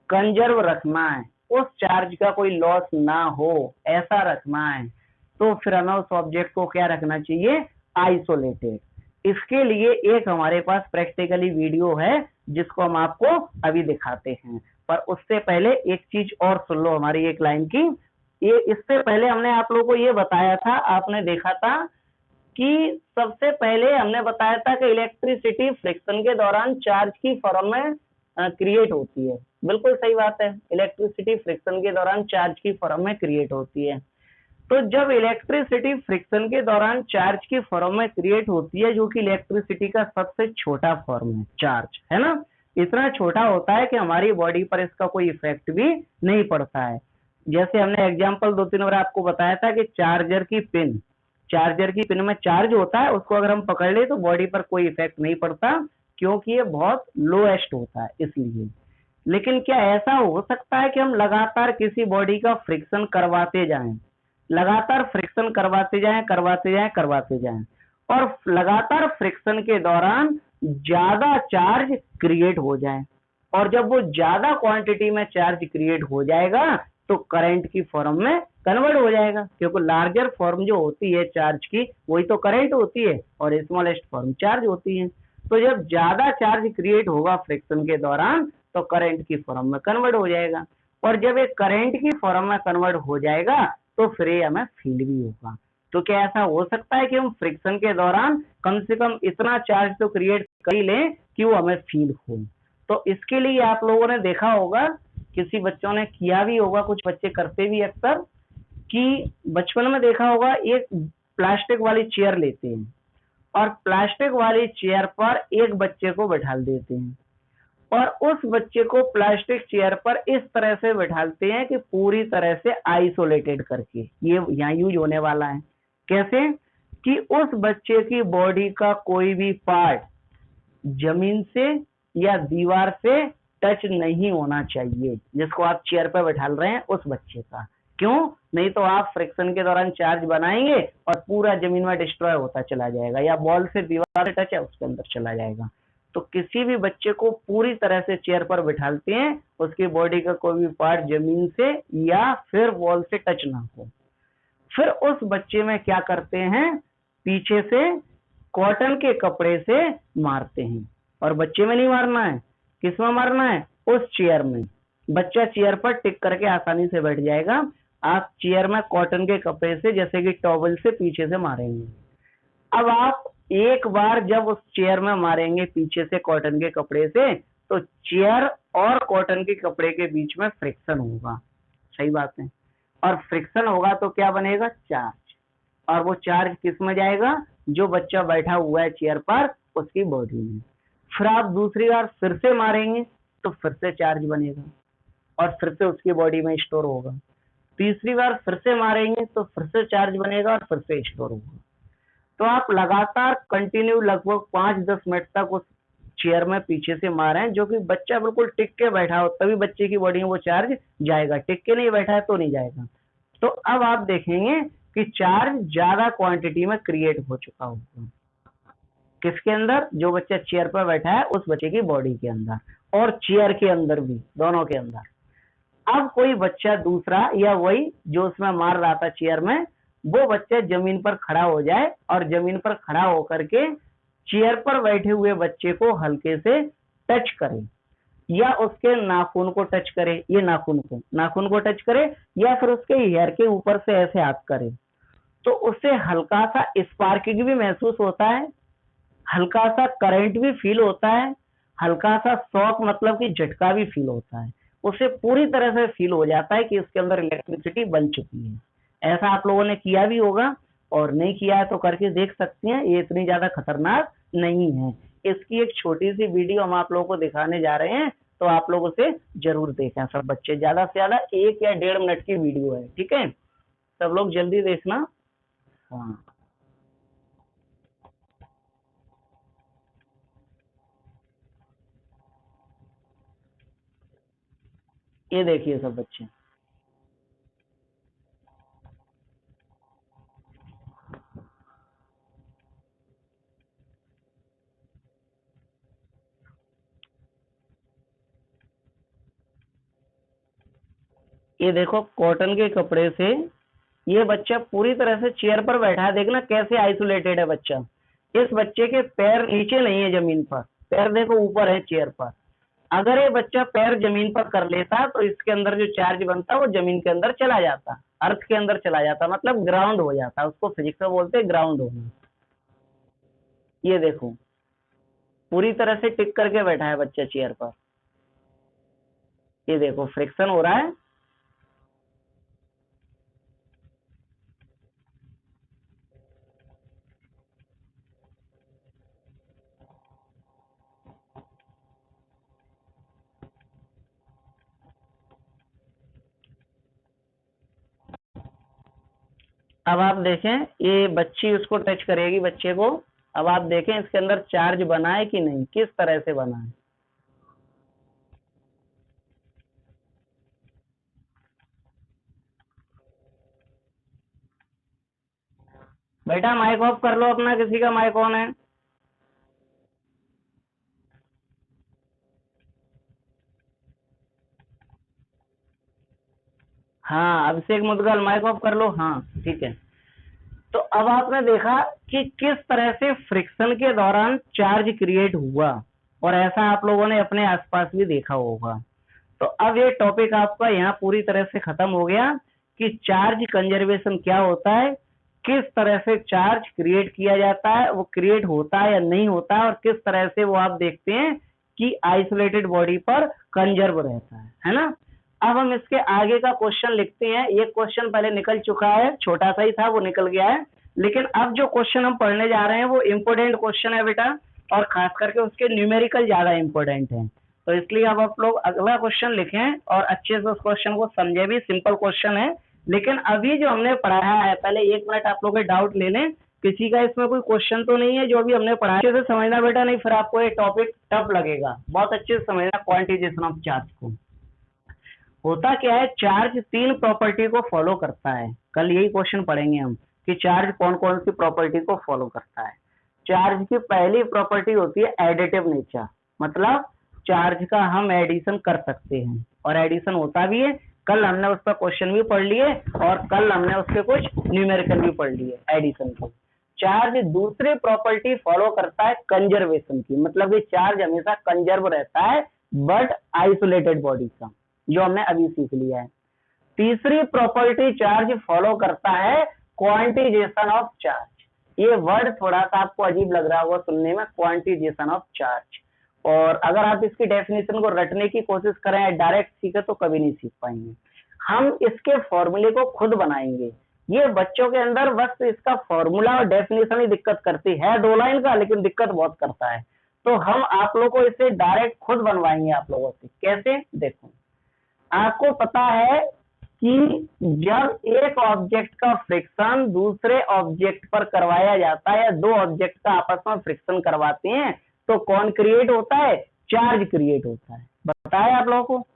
कंजर्व रखना है, उस चार्ज का कोई लॉस ना हो, ऐसा रखना है, तो फिर हमें उस ऑब्जेक्ट को क्या रखना चाहिए, आइसोलेटेड। इसके लिए एक हमारे पास प्रैक्टिकली वीडियो है जिसको हम आपको अभी दिखाते हैं। पर उससे पहले एक चीज और सुन लो हमारी एक लाइन की। ये इससे पहले हमने आप लोगों को ये बताया था, आपने देखा था कि सबसे पहले हमने बताया था कि इलेक्ट्रिसिटी फ्रिक्शन के दौरान चार्ज की फॉर्म में क्रिएट होती है। बिल्कुल सही बात है, इलेक्ट्रिसिटी फ्रिक्शन के दौरान चार्ज की फॉर्म में क्रिएट होती है। तो जब इलेक्ट्रिसिटी फ्रिक्शन के दौरान चार्ज की फॉर्म में क्रिएट होती है, जो कि इलेक्ट्रिसिटी का सबसे छोटा फॉर्म है, चार्ज है ना, इतना छोटा होता है कि हमारी बॉडी पर इसका कोई इफेक्ट भी नहीं पड़ता है। जैसे हमने एग्जाम्पल 2-3 बार आपको बताया था कि चार्जर की पिन में चार्ज होता है, उसको अगर हम पकड़ ले तो बॉडी पर कोई इफेक्ट नहीं पड़ता, क्योंकि ये बहुत लोएस्ट होता है इसलिए। लेकिन क्या ऐसा हो सकता है कि हम लगातार किसी बॉडी का फ्रिक्शन करवाते जाएं, लगातार फ्रिक्शन करवाते जाएं और लगातार फ्रिक्शन के दौरान ज्यादा चार्ज क्रिएट हो जाए, और जब वो ज्यादा क्वांटिटी में चार्ज क्रिएट हो जाएगा तो करंट की फॉर्म में कन्वर्ट हो जाएगा, क्योंकि लार्जर फॉर्म जो होती है चार्ज की वही तो करंट होती है और स्मॉलेस्ट फॉर्म चार्ज होती है। तो जब ज्यादा चार्ज क्रिएट होगा फ्रिक्शन के दौरान तो करंट की फॉर्म में कन्वर्ट हो जाएगा, और जब एक करंट की फॉर्म में कन्वर्ट हो जाएगा तो फिर ये हमें फील भी होगा। तो क्या ऐसा हो सकता है कि हम फ्रिक्शन के दौरान कम से कम इतना चार्ज तो क्रिएट कर ही लें कि वो हमें फील हो। तो इसके लिए आप लोगों ने देखा होगा, किसी बच्चों ने किया भी होगा, कुछ बच्चे करते भी अक्सर, कि बचपन में देखा होगा एक प्लास्टिक वाली चेयर लेते हैं और प्लास्टिक वाली चेयर पर एक बच्चे को बैठा देते हैं, और उस बच्चे को प्लास्टिक चेयर पर इस तरह से बैठाते हैं कि पूरी तरह से आइसोलेटेड करके। ये यहाँ यूज होने वाला है कैसे, कि उस बच्चे की बॉडी का कोई भी पार्ट जमीन से या दीवार से टच नहीं होना चाहिए, जिसको आप चेयर पर बैठा रहे हैं उस बच्चे का। क्यों, नहीं तो आप फ्रिक्शन के दौरान चार्ज बनाएंगे और पूरा जमीन में डिस्ट्रॉय होता चला जाएगा, या बॉल से दीवार से टच है उसके अंदर चला जाएगा। तो किसी भी बच्चे को पूरी तरह से चेयर पर बिठाते हैं, उसकी बॉडी का कोई भी पार्ट जमीन से या फिर वॉल से टच ना हो। फिर उस बच्चे में क्या करते हैं, पीछे से कॉटन के कपड़े से मारते हैं, और बच्चे में नहीं मारना है, किस में मारना है, उस चेयर में। बच्चा चेयर पर टिक करके आसानी से बैठ जाएगा, आप चेयर में कॉटन के कपड़े से जैसे कि टॉवल से पीछे से मारेंगे। अब आप एक बार जब उस चेयर में मारेंगे पीछे से कॉटन के कपड़े से, तो चेयर और कॉटन के कपड़े के बीच में फ्रिक्शन होगा, सही बात है। और फ्रिक्शन होगा तो क्या बनेगा, चार्ज, और वो चार्ज किस में जाएगा, जो बच्चा बैठा हुआ है चेयर पर उसकी बॉडी में। फिर आप दूसरी बार फिर से मारेंगे तो फिर से चार्ज बनेगा और फिर से उसकी बॉडी में स्टोर होगा। तीसरी बार फिर से मारेंगे तो फिर से चार्ज बनेगा और फिर से स्टोर होगा। तो आप लगातार कंटिन्यू लगभग 5-10 मिनट तक उस चेयर में पीछे से मारें, जो कि बच्चा बिल्कुल टिक के बैठा हो, तभी बच्चे की बॉडी में वो चार्ज जाएगा, टिक के नहीं बैठा है तो नहीं जाएगा। तो अब आप देखेंगे कि चार्ज ज्यादा क्वांटिटी में क्रिएट हो चुका होगा, किसके अंदर, जो बच्चा चेयर पर बैठा है उस बच्चे की बॉडी के अंदर और चेयर के अंदर भी, दोनों के अंदर। अब कोई बच्चा दूसरा या वही जो उसमें मार रहा था चेयर में, वो बच्चा जमीन पर खड़ा हो जाए और जमीन पर खड़ा होकर के चेयर पर बैठे हुए बच्चे को हल्के से टच करे, या उसके नाखून को टच करे, ये नाखून को टच करे, या फिर उसके हेयर के ऊपर से ऐसे हाथ करे, तो उससे हल्का सा स्पार्किंग भी महसूस होता है, हल्का सा करंट भी फील होता है, हल्का सा शॉक मतलब कि झटका भी फील होता है। उसे पूरी तरह से फील हो जाता है कि उसके अंदर इलेक्ट्रिसिटी बन चुकी है। ऐसा आप लोगों ने किया भी होगा, और नहीं किया है तो करके देख सकते हैं, ये इतनी ज्यादा खतरनाक नहीं है। इसकी एक छोटी सी वीडियो हम आप लोगों को दिखाने जा रहे हैं, तो आप लोग उसे जरूर देखें सब बच्चे, ज्यादा से ज्यादा 1 या 1.5 मिनट की वीडियो है, ठीक है, सब लोग जल्दी देखना। हाँ, ये देखिए सब बच्चे, ये देखो कॉटन के कपड़े से ये बच्चा पूरी तरह से चेयर पर बैठा है, देखना कैसे आइसोलेटेड है बच्चा। इस बच्चे के पैर नीचे नहीं है जमीन पर, पैर देखो ऊपर है चेयर पर। अगर ये बच्चा पैर जमीन पर कर लेता तो इसके अंदर जो चार्ज बनता वो जमीन के अंदर चला जाता, अर्थ के अंदर चला जाता, मतलब ग्राउंड हो जाता, उसको फिजिक्स में बोलते हैं ग्राउंड होना। ये देखो पूरी तरह से टिक करके बैठा है बच्चा चेयर पर, ये देखो फ्रिक्शन हो रहा है। अब आप देखें ये बच्ची उसको टच करेगी बच्चे को, अब आप देखें इसके अंदर चार्ज बना है कि नहीं, किस तरह से बना है। बेटा माइक ऑफ कर लो अपना, किसी का माइक ऑन है। हाँ अभिषेक मुदगल माइक ऑफ कर लो, हाँ ठीक है। तो अब आपने देखा कि किस तरह से फ्रिक्शन के दौरान चार्ज क्रिएट हुआ, और ऐसा आप लोगों ने अपने आसपास भी देखा होगा। तो अब ये टॉपिक आपका यहाँ पूरी तरह से खत्म हो गया कि चार्ज कंजर्वेशन क्या होता है, किस तरह से चार्ज क्रिएट किया जाता है, वो क्रिएट होता है या नहीं होता है, और किस तरह से वो आप देखते हैं कि आइसोलेटेड बॉडी पर कंजर्व रहता है ना। अब हम इसके आगे का क्वेश्चन लिखते हैं। ये क्वेश्चन पहले निकल चुका है, छोटा सा ही था वो निकल गया है, लेकिन अब जो क्वेश्चन हम पढ़ने जा रहे हैं वो इम्पोर्टेंट क्वेश्चन है बेटा, और खास करके उसके न्यूमेरिकल ज्यादा इम्पोर्टेंट है। तो इसलिए अब आप लोग अगला क्वेश्चन लिखें और अच्छे से उस क्वेश्चन को समझे भी, सिंपल क्वेश्चन है। लेकिन अभी जो हमने पढ़ाया है, पहले 1 मिनट आप लोग के डाउट ले लें, किसी का इसमें कोई क्वेश्चन तो नहीं है जो अभी हमने पढ़ा, अच्छे से समझना बेटा, नहीं फिर आपको ये टॉपिक टफ लगेगा। बहुत अच्छे से समझना क्वांटिजेशन ऑफ चार्ज को। होता क्या है, चार्ज 3 प्रॉपर्टी को फॉलो करता है, कल यही क्वेश्चन पढ़ेंगे हम कि चार्ज कौन कौन सी प्रॉपर्टी को फॉलो करता है। चार्ज की पहली प्रॉपर्टी होती है एडिटिव नेचर, मतलब चार्ज का हम एडिशन कर सकते हैं, और एडिशन होता भी है। कल हमने उस पर क्वेश्चन भी पढ़ लिए, और कल हमने उसके कुछ न्यूमेरिकल भी पढ़ लिए एडिशन को। चार्ज दूसरी प्रॉपर्टी फॉलो करता है कंजर्वेशन की, मतलब कि चार्ज हमेशा कंजर्व रहता है बट आइसोलेटेड बॉडी का, जो हमने अभी सीख लिया है। तीसरी प्रॉपर्टी चार्ज फॉलो करता है क्वांटिजेशन ऑफ चार्ज। ये वर्ड थोड़ा सा आपको अजीब लग रहा होगा सुनने में, क्वांटिजेशन ऑफ चार्ज, और अगर आप इसकी डेफिनेशन को रटने की कोशिश करें डायरेक्ट सीखे तो कभी नहीं सीख पाएंगे। हम इसके फॉर्मूले को खुद बनाएंगे। ये बच्चों के अंदर बस इसका फॉर्मूला और डेफिनेशन ही दिक्कत करती है, 2 लाइन का, लेकिन दिक्कत बहुत करता है। तो हम आप लोगों को इसे डायरेक्ट खुद बनवाएंगे आप लोगों से। कैसे? देखो, आपको पता है कि जब एक ऑब्जेक्ट का फ्रिक्शन दूसरे ऑब्जेक्ट पर करवाया जाता है या दो ऑब्जेक्ट का आपस में फ्रिक्शन करवाते हैं तो कौन क्रिएट होता है? चार्ज क्रिएट होता है। बताया आप लोगों को,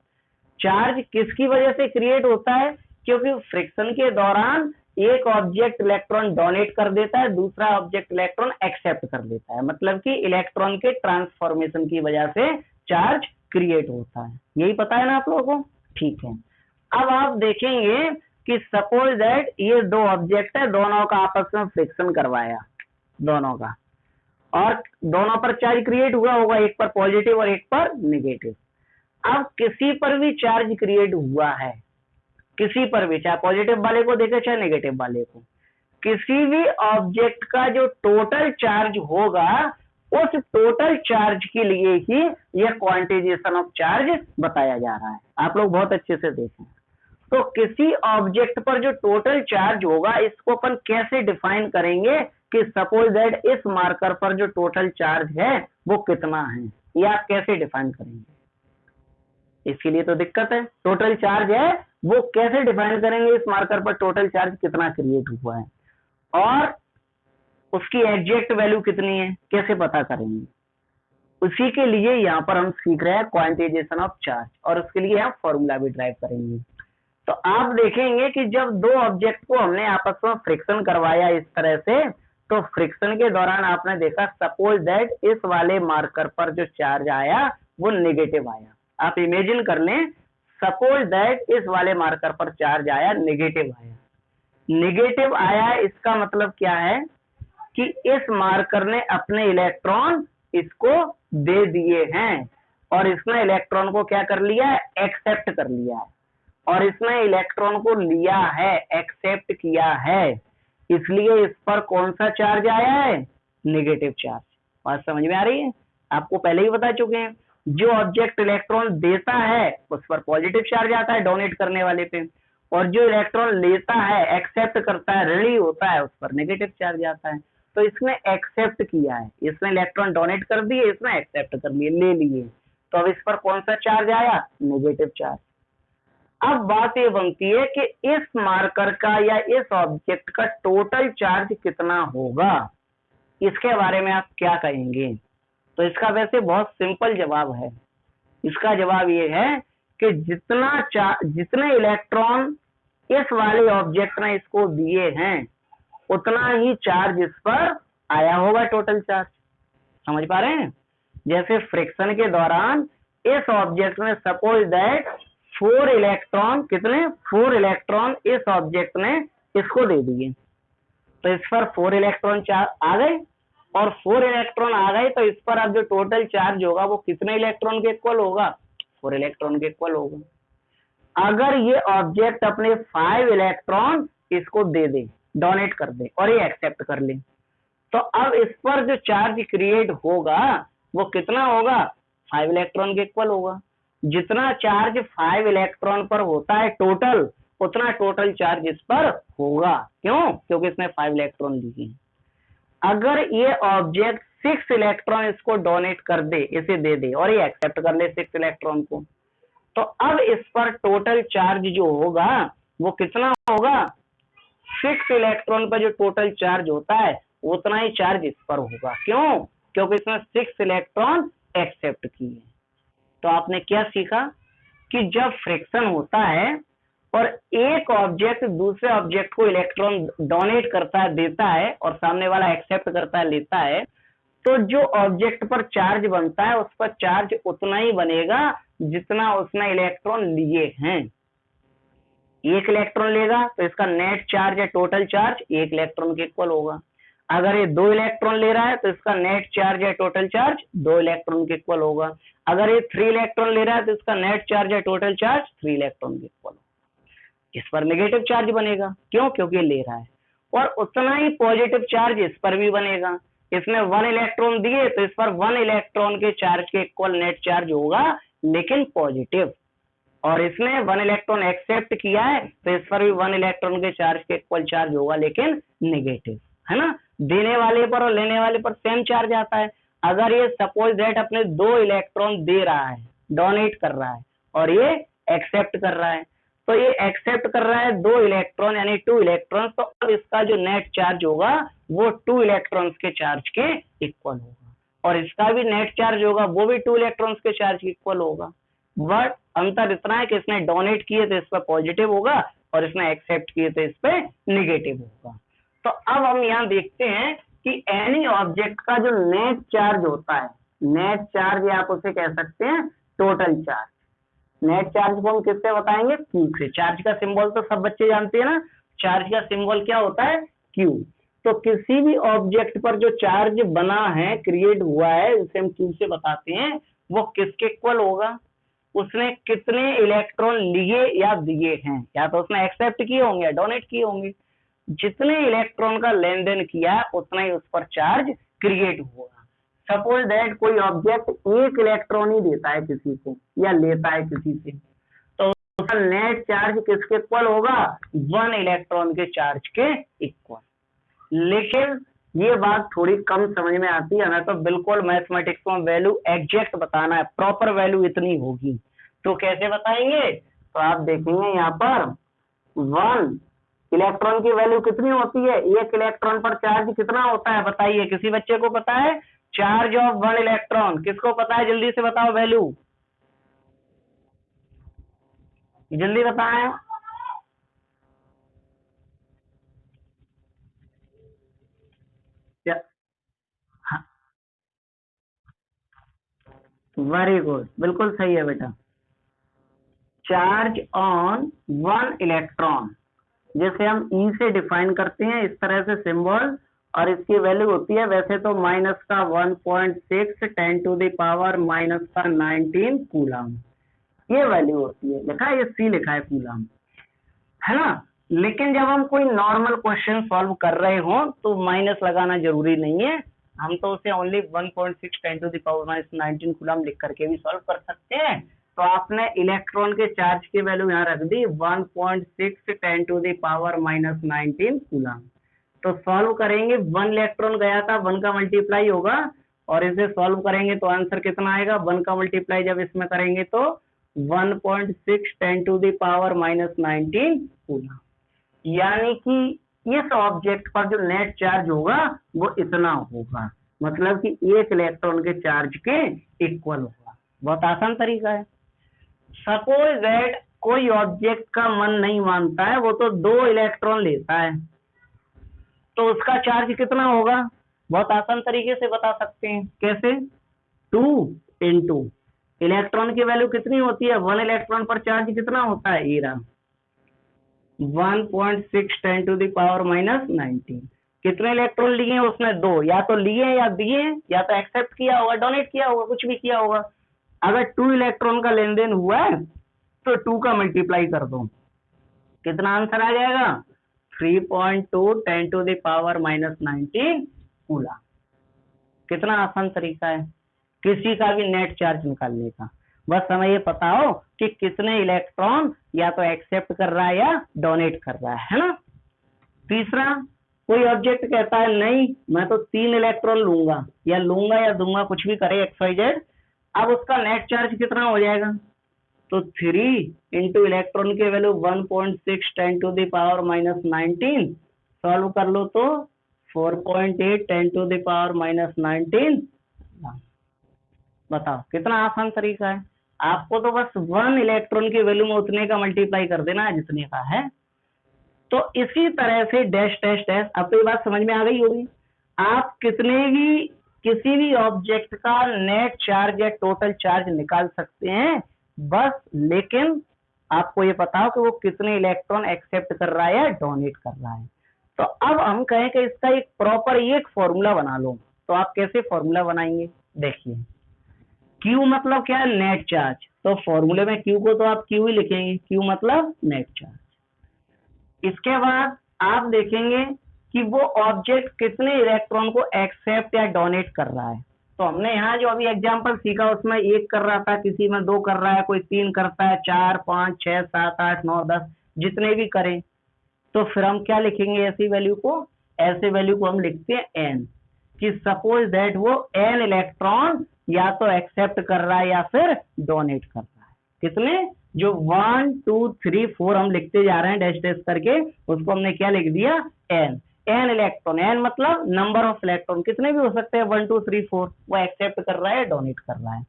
चार्ज किसकी वजह से क्रिएट होता है? क्योंकि फ्रिक्शन के दौरान एक ऑब्जेक्ट इलेक्ट्रॉन डोनेट कर देता है, दूसरा ऑब्जेक्ट इलेक्ट्रॉन एक्सेप्ट कर लेता है, मतलब कि इलेक्ट्रॉन के ट्रांसफॉर्मेशन की वजह से चार्ज क्रिएट होता है। यही पता है ना आप लोगों को? ठीक है। अब आप देखेंगे कि सपोज दैट ये दो ऑब्जेक्ट है, दोनों का आपस में फ्रिक्शन करवाया, दोनों का, और दोनों पर चार्ज क्रिएट हुआ होगा, एक पर पॉजिटिव और एक पर नेगेटिव। अब किसी पर भी चार्ज क्रिएट हुआ है, किसी पर भी, चाहे पॉजिटिव वाले को देखे चाहे नेगेटिव वाले को, किसी भी ऑब्जेक्ट का जो टोटल चार्ज होगा उस टोटल चार्ज के लिए ही यह क्वांटिजेशन ऑफ चार्ज बताया जा रहा है। आप लोग बहुत अच्छे से देखें। तो किसी ऑब्जेक्ट पर जो टोटल चार्ज होगा इसको अपन कैसे डिफाइन करेंगे कि सपोज दैट इस मार्कर पर जो टोटल चार्ज है वो कितना है, ये आप कैसे डिफाइन करेंगे? इसके लिए तो दिक्कत है, टोटल चार्ज है वो कैसे डिफाइन करेंगे, इस मार्कर पर टोटल चार्ज कितना क्रिएट हुआ है और उसकी एग्जैक्ट वैल्यू कितनी है, कैसे पता करेंगे? उसी के लिए यहाँ पर हम सीख रहे हैं क्वांटिजेशन ऑफ चार्ज, और उसके लिए हम फॉर्मूला भी ड्राइव करेंगे। तो आप देखेंगे कि जब दो ऑब्जेक्ट को हमने आपस में फ्रिक्शन करवाया इस तरह से, तो फ्रिक्शन के दौरान आपने देखा सपोज दैट इस वाले मार्कर पर जो चार्ज आया वो नेगेटिव आया। आप इमेजिन कर लें, सपोज दैट इस वाले मार्कर पर चार्ज आया, नेगेटिव आया। नेगेटिव आया इसका मतलब क्या है कि इस मार्कर ने अपने इलेक्ट्रॉन इसको दे दिए हैं और इसने इलेक्ट्रॉन को क्या कर लिया है? एक्सेप्ट कर लिया है, और इसने इलेक्ट्रॉन को लिया है, एक्सेप्ट किया है, इसलिए इस पर कौन सा चार्ज आया है? Negative charge. बात समझ में आ रही है? आपको पहले ही बता चुके हैं, जो ऑब्जेक्ट इलेक्ट्रॉन देता है उस पर पॉजिटिव चार्ज आता है डोनेट करने वाले पे, और जो इलेक्ट्रॉन लेता है, एक्सेप्ट करता है, रिलीव होता है, उस पर नेगेटिव चार्ज आता है। तो इसने एक्सेप्ट किया है, इसने इलेक्ट्रॉन डोनेट कर दिए, इसने एक्सेप्ट कर लिए, ले लिए, तो अब इस पर कौन सा चार्ज आया? Negative charge. अब बात ये बनती है कि इस मार्कर का या इस ऑब्जेक्ट का टोटल चार्ज कितना होगा, इसके बारे में आप क्या कहेंगे? तो इसका वैसे बहुत सिंपल जवाब है। इसका जवाब ये है कि जितने इलेक्ट्रॉन इस वाले ऑब्जेक्ट ने इसको दिए हैं उतना ही चार्ज इस पर आया होगा, टोटल चार्ज। समझ पा रहे हैं? जैसे फ्रिक्शन के दौरान इस ऑब्जेक्ट में सपोज दैट 4 इलेक्ट्रॉन, कितने? 4 इलेक्ट्रॉन इस ऑब्जेक्ट ने इसको दे दिए, तो इस पर 4 इलेक्ट्रॉन आ गए, और 4 इलेक्ट्रॉन आ गए तो इस पर अब जो टोटल चार्ज होगा वो कितने इलेक्ट्रॉन के इक्वल होगा? 4 इलेक्ट्रॉन के इक्वल होगा। अगर ये ऑब्जेक्ट अपने 5 इलेक्ट्रॉन इसको दे दे, डोनेट कर दे, और ये एक्सेप्ट कर ले, तो अब इस पर जो चार्ज क्रिएट होगा वो कितना होगा? 5 इलेक्ट्रॉन के इक्वल होगा। जितना चार्ज 5 इलेक्ट्रॉन पर होता है टोटल, उतना टोटल चार्ज इस पर होगा। क्यों? क्योंकि इसने 5 इलेक्ट्रॉन लिए। अगर ये ऑब्जेक्ट 6 इलेक्ट्रॉन इसको डोनेट कर दे, इसे दे दे, और ये एक्सेप्ट कर ले 6 इलेक्ट्रॉन को, तो अब इस पर टोटल चार्ज जो होगा वो कितना होगा? 6 इलेक्ट्रॉन पर जो टोटल चार्ज होता है उतना ही चार्ज इस पर होगा। क्यों? क्योंकि इसमें 6 इलेक्ट्रॉन एक्सेप्ट किए। तो आपने क्या सीखा कि जब फ्रिक्शन होता है और एक ऑब्जेक्ट दूसरे ऑब्जेक्ट को इलेक्ट्रॉन डोनेट करता है, देता है, और सामने वाला एक्सेप्ट करता है, लेता है, तो जो ऑब्जेक्ट पर चार्ज बनता है उस पर चार्ज उतना ही बनेगा जितना उसने इलेक्ट्रॉन लिए हैं। 1 इलेक्ट्रॉन लेगा तो इसका नेट चार्ज है, टोटल चार्ज 1 इलेक्ट्रॉन के इक्वल होगा। अगर ये 2 इलेक्ट्रॉन ले रहा है तो इसका नेट चार्ज है, टोटल चार्ज 2 इलेक्ट्रॉन के इक्वल होगा। अगर ये 3 इलेक्ट्रॉन ले रहा है तो इसका नेट चार्ज है, टोटल चार्ज 3 इलेक्ट्रॉन के इक्वल होगा। इस पर नेगेटिव चार्ज बनेगा। क्यों? क्योंकि ले रहा है, और उतना ही पॉजिटिव चार्ज इस पर भी बनेगा। इसने 1 इलेक्ट्रॉन दिए तो इस पर 1 इलेक्ट्रॉन के चार्ज के इक्वल नेट चार्ज होगा, लेकिन पॉजिटिव। और इसने 1 इलेक्ट्रॉन एक्सेप्ट किया है, तो इस पर भी 1 इलेक्ट्रॉन के चार्ज के इक्वल चार्ज होगा, लेकिन नेगेटिव, है ना। देने वाले पर और लेने वाले पर सेम चार्ज आता है। अगर ये सपोज दैट अपने 2 इलेक्ट्रॉन दे रहा है, डोनेट कर रहा है, और ये एक्सेप्ट कर रहा है, तो ये एक्सेप्ट कर रहा है 2 इलेक्ट्रॉन यानी 2 इलेक्ट्रॉन, तो अब इसका जो नेट चार्ज होगा वो 2 इलेक्ट्रॉन्स के चार्ज के इक्वल होगा, और इसका भी नेट चार्ज होगा वो भी 2 इलेक्ट्रॉन्स के चार्ज के इक्वल होगा। बट अंतर इतना है कि इसने डोनेट किए तो इस पर पॉजिटिव होगा, और इसने एक्सेप्ट किए तो इस पे नेगेटिव होगा। तो अब हम यहाँ देखते हैं कि एनी ऑब्जेक्ट का जो नेट चार्ज होता है, नेट चार्ज या आप उसे कह सकते हैं टोटल चार्ज। नेट चार्ज को हम किससे बताएंगे? क्यू से। चार्ज का सिंबल तो सब बच्चे जानते हैं ना, चार्ज का सिंबल क्या होता है? क्यू। तो किसी भी ऑब्जेक्ट पर जो चार्ज बना है, क्रिएट हुआ है, उसे हम क्यू से बताते हैं, वो किसके इक्वल होगा? उसने कितने इलेक्ट्रॉन लिए या दिए हैं, या तो उसने एक्सेप्ट किए होंगे या डोनेट किए होंगे। जितने इलेक्ट्रॉन का लेन देन किया उतना ही उस पर चार्ज क्रिएट हुआ। सपोज दैट कोई ऑब्जेक्ट 1 इलेक्ट्रॉन ही देता है किसी को या लेता है किसी से, तो उसका नेट चार्ज किसके इक्वल होगा? 1 इलेक्ट्रॉन के चार्ज के इक्वल। लेकिन ये बात थोड़ी कम समझ में आती है, हमें तो बिल्कुल मैथमेटिक्स में वैल्यू एग्जैक्ट बताना है, प्रॉपर वैल्यू इतनी होगी। तो कैसे बताएंगे? तो आप देखेंगे यहाँ पर 1 इलेक्ट्रॉन की वैल्यू कितनी होती है? 1 इलेक्ट्रॉन पर चार्ज कितना होता है बताइए, किसी बच्चे को पता है? चार्ज ऑफ 1 इलेक्ट्रॉन किसको पता है? जल्दी से बताओ वैल्यू, जल्दी बताएं। वेरी गुड, बिल्कुल सही है बेटा। चार्ज ऑन 1 इलेक्ट्रॉन, जैसे हम ई से डिफाइन करते हैं इस तरह से सिंबल, और इसकी वैल्यू होती है वैसे तो माइनस का 1.6 10 टू द पावर माइनस का 19 कूलम, ये वैल्यू होती है। लिखा है, ये सी लिखा है कूलम, है ना। लेकिन जब हम कोई नॉर्मल क्वेश्चन सॉल्व कर रहे हो तो माइनस लगाना जरूरी नहीं है, हम तो उसे only 1.6 10 to the power minus 19 coulomb लिख करके भी सॉल्व कर सकते हैं। तो आपने इलेक्ट्रॉन के चार्ज की वैल्यू यहाँ रख दी 1.6 10 to the power minus 19 coulomb. तो सॉल्व करेंगे, 1 इलेक्ट्रॉन गया था, 1 का मल्टीप्लाई होगा, और इसे सॉल्व करेंगे तो आंसर कितना आएगा? 1 का मल्टीप्लाई जब इसमें करेंगे तो 1.6 10 to the power minus 19 coulomb. यानी कि इस ऑब्जेक्ट पर जो नेट चार्ज होगा वो इतना होगा, मतलब कि 1 इलेक्ट्रॉन के चार्ज के इक्वल होगा। बहुत आसान तरीका है। सपोज दैट कोई ऑब्जेक्ट का मन नहीं मानता है, वो तो 2 इलेक्ट्रॉन लेता है, तो उसका चार्ज कितना होगा? बहुत आसान तरीके से बता सकते हैं। कैसे? 2 इंटू इलेक्ट्रॉन की वैल्यू कितनी होती है? 1 इलेक्ट्रॉन पर चार्ज कितना होता है? 1.6 10 टू द पावर माइनस 19। कितने इलेक्ट्रॉन लिए हैं उसने? 2। या तो लिए या दिए, या तो एक्सेप्ट किया होगा, डोनेट किया होगा, कुछ भी किया होगा। अगर 2 इलेक्ट्रॉन का लेन देन हुआ है तो 2 का मल्टीप्लाई कर दो, कितना आंसर आ जाएगा? 3.2 10 to the power minus 19 coulomb. कितना आसान तरीका है किसी का भी नेट चार्ज निकालने का। बस हमें ये पता हो कि कितने इलेक्ट्रॉन या तो एक्सेप्ट कर रहा है या डोनेट कर रहा है ना। तीसरा, कोई ऑब्जेक्ट कहता है नहीं मैं तो 3 इलेक्ट्रॉन लूंगा या दूंगा, कुछ भी करे एक्स वाई जेड, अब उसका नेट चार्ज कितना हो जाएगा? तो 3 इंटू इलेक्ट्रॉन की value 1.6 10 to the power minus 19, solve कर लो तो 4.8 10 टू द पावर माइनस 19। बताओ कितना आसान तरीका है। आपको तो बस 1 इलेक्ट्रॉन की वैल्यू में उतने का मल्टीप्लाई कर देना है जितने का है। तो इसी तरह से डैश डैश डैश, अब तो ये बात समझ में आ गई होगी। आप किसी भी ऑब्जेक्ट का नेट चार्ज या टोटल चार्ज निकाल सकते हैं, बस लेकिन आपको ये पता हो कि वो कितने इलेक्ट्रॉन एक्सेप्ट कर रहा है या डोनेट कर रहा है। तो अब हम कहें कि इसका एक प्रॉपर एक फॉर्मूला बना लो, तो आप कैसे फॉर्मूला बनाएंगे? देखिए, Q मतलब क्या है? Net charge. तो फॉर्मूले में Q को तो आप Q ही लिखेंगे, Q मतलब नेट चार्ज। इसके बाद आप देखेंगे कि वो ऑब्जेक्ट कितने इलेक्ट्रॉन को एक्सेप्ट या डोनेट कर रहा है। तो हमने यहाँ जो अभी एग्जाम्पल सीखा उसमें 1 कर रहा था, किसी में 2 कर रहा है, कोई 3 करता है, 4 5 6 7 8 9 10 जितने भी करें, तो फिर हम क्या लिखेंगे ऐसी वैल्यू को? ऐसे वैल्यू को हम लिखते हैं एन, कि सपोज दैट वो एन इलेक्ट्रॉन या तो एक्सेप्ट कर रहा है या फिर डोनेट कर रहा है। कितने? जो 1 2 3 4 हम लिखते जा रहे हैं डैश डैश करके, उसको हमने क्या लिख दिया? एन। एन इलेक्ट्रॉन, एन मतलब नंबर ऑफ इलेक्ट्रॉन, कितने भी हो सकते हैं 1 2 3 4, वो एक्सेप्ट कर रहा है डोनेट कर रहा है।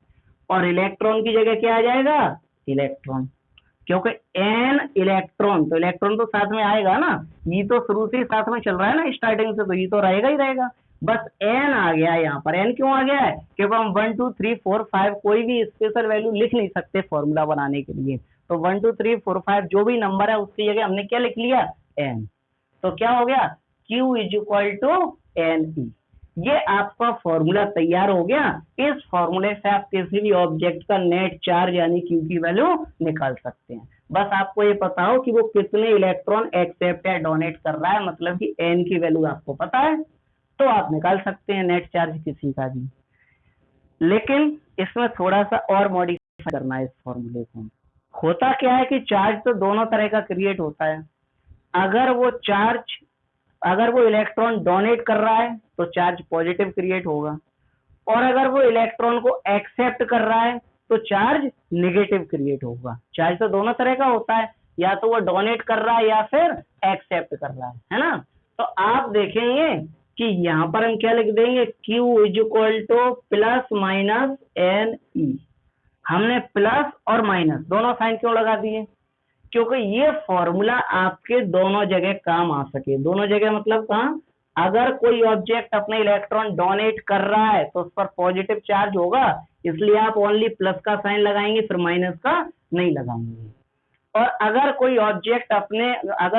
और इलेक्ट्रॉन की जगह क्या आ जाएगा? इलेक्ट्रॉन, क्योंकि एन इलेक्ट्रॉन, तो इलेक्ट्रॉन तो साथ में आएगा ना, ये तो शुरू से ही साथ में चल रहा है ना स्टार्टिंग से, तो ये तो रहेगा ही रहेगा। बस एन आ गया यहाँ पर। एन क्यों आ गया है? क्योंकि हम 1 2 3 4 5 कोई भी स्पेशल वैल्यू लिख नहीं सकते फॉर्मूला बनाने के लिए, तो 1 2 3 4 5 जो भी नंबर है उसकी जगह हमने क्या लिख लिया? एन। तो क्या हो गया? Q is equal to N E. ये आपका फॉर्मूला तैयार हो गया। इस फॉर्मूले से आप किसी भी ऑब्जेक्ट का नेट चार्ज यानी Q की वैल्यू निकाल सकते हैं। बस आपको ये पता हो कि वो कितने इलेक्ट्रॉन एक्सेप्ट या डोनेट कर रहा है, मतलब कि n की वैल्यू आपको पता है, तो आप निकाल सकते हैं नेट चार्ज किसी का भी। लेकिन इसमें थोड़ा सा और मॉडिफाई करना है इस फॉर्मूले को। होता क्या है कि चार्ज तो दोनों तरह का क्रिएट होता है। अगर वो इलेक्ट्रॉन डोनेट कर रहा है तो चार्ज पॉजिटिव क्रिएट होगा, और अगर वो इलेक्ट्रॉन को एक्सेप्ट कर रहा है तो चार्ज नेगेटिव क्रिएट होगा। चार्ज तो दोनों तरह का होता है, या तो वो डोनेट कर रहा है या फिर एक्सेप्ट कर रहा है ना। तो आप देखेंगे कि यहाँ पर हम क्या लिख देंगे? Q is equal to plus minus N E. हमने प्लस और माइनस दोनों साइन क्यों लगा दिए? क्योंकि ये फॉर्मूला आपके दोनों जगह काम आ सके। दोनों जगह मतलब कहाँ? अगर कोई ऑब्जेक्ट अपने इलेक्ट्रॉन डोनेट कर रहा है तो उस पर पॉजिटिव चार्ज होगा, इसलिए आप ओनली प्लस का साइन लगाएंगे, फिर माइनस का नहीं लगाएंगे। और अगर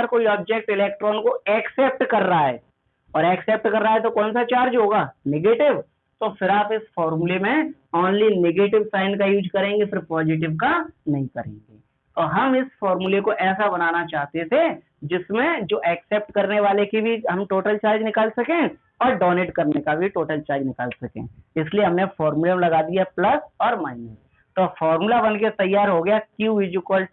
कोई ऑब्जेक्ट इलेक्ट्रॉन को एक्सेप्ट कर रहा है, और एक्सेप्ट कर रहा है तो कौन सा चार्ज होगा? नेगेटिव। तो फिर आप इस फॉर्मूले में ओनली नेगेटिव साइन का यूज करेंगे, फिर पॉजिटिव का नहीं करेंगे। तो हम इस फॉर्मूले को ऐसा बनाना चाहते थे जिसमें जो एक्सेप्ट करने वाले की भी हम टोटल चार्ज निकाल सकें और डोनेट करने का भी टोटल चार्ज निकाल सकें, इसलिए हमने फॉर्मूले में लगा दिया प्लस और माइनस। तो फॉर्मूला बन के तैयार हो गया Q is equal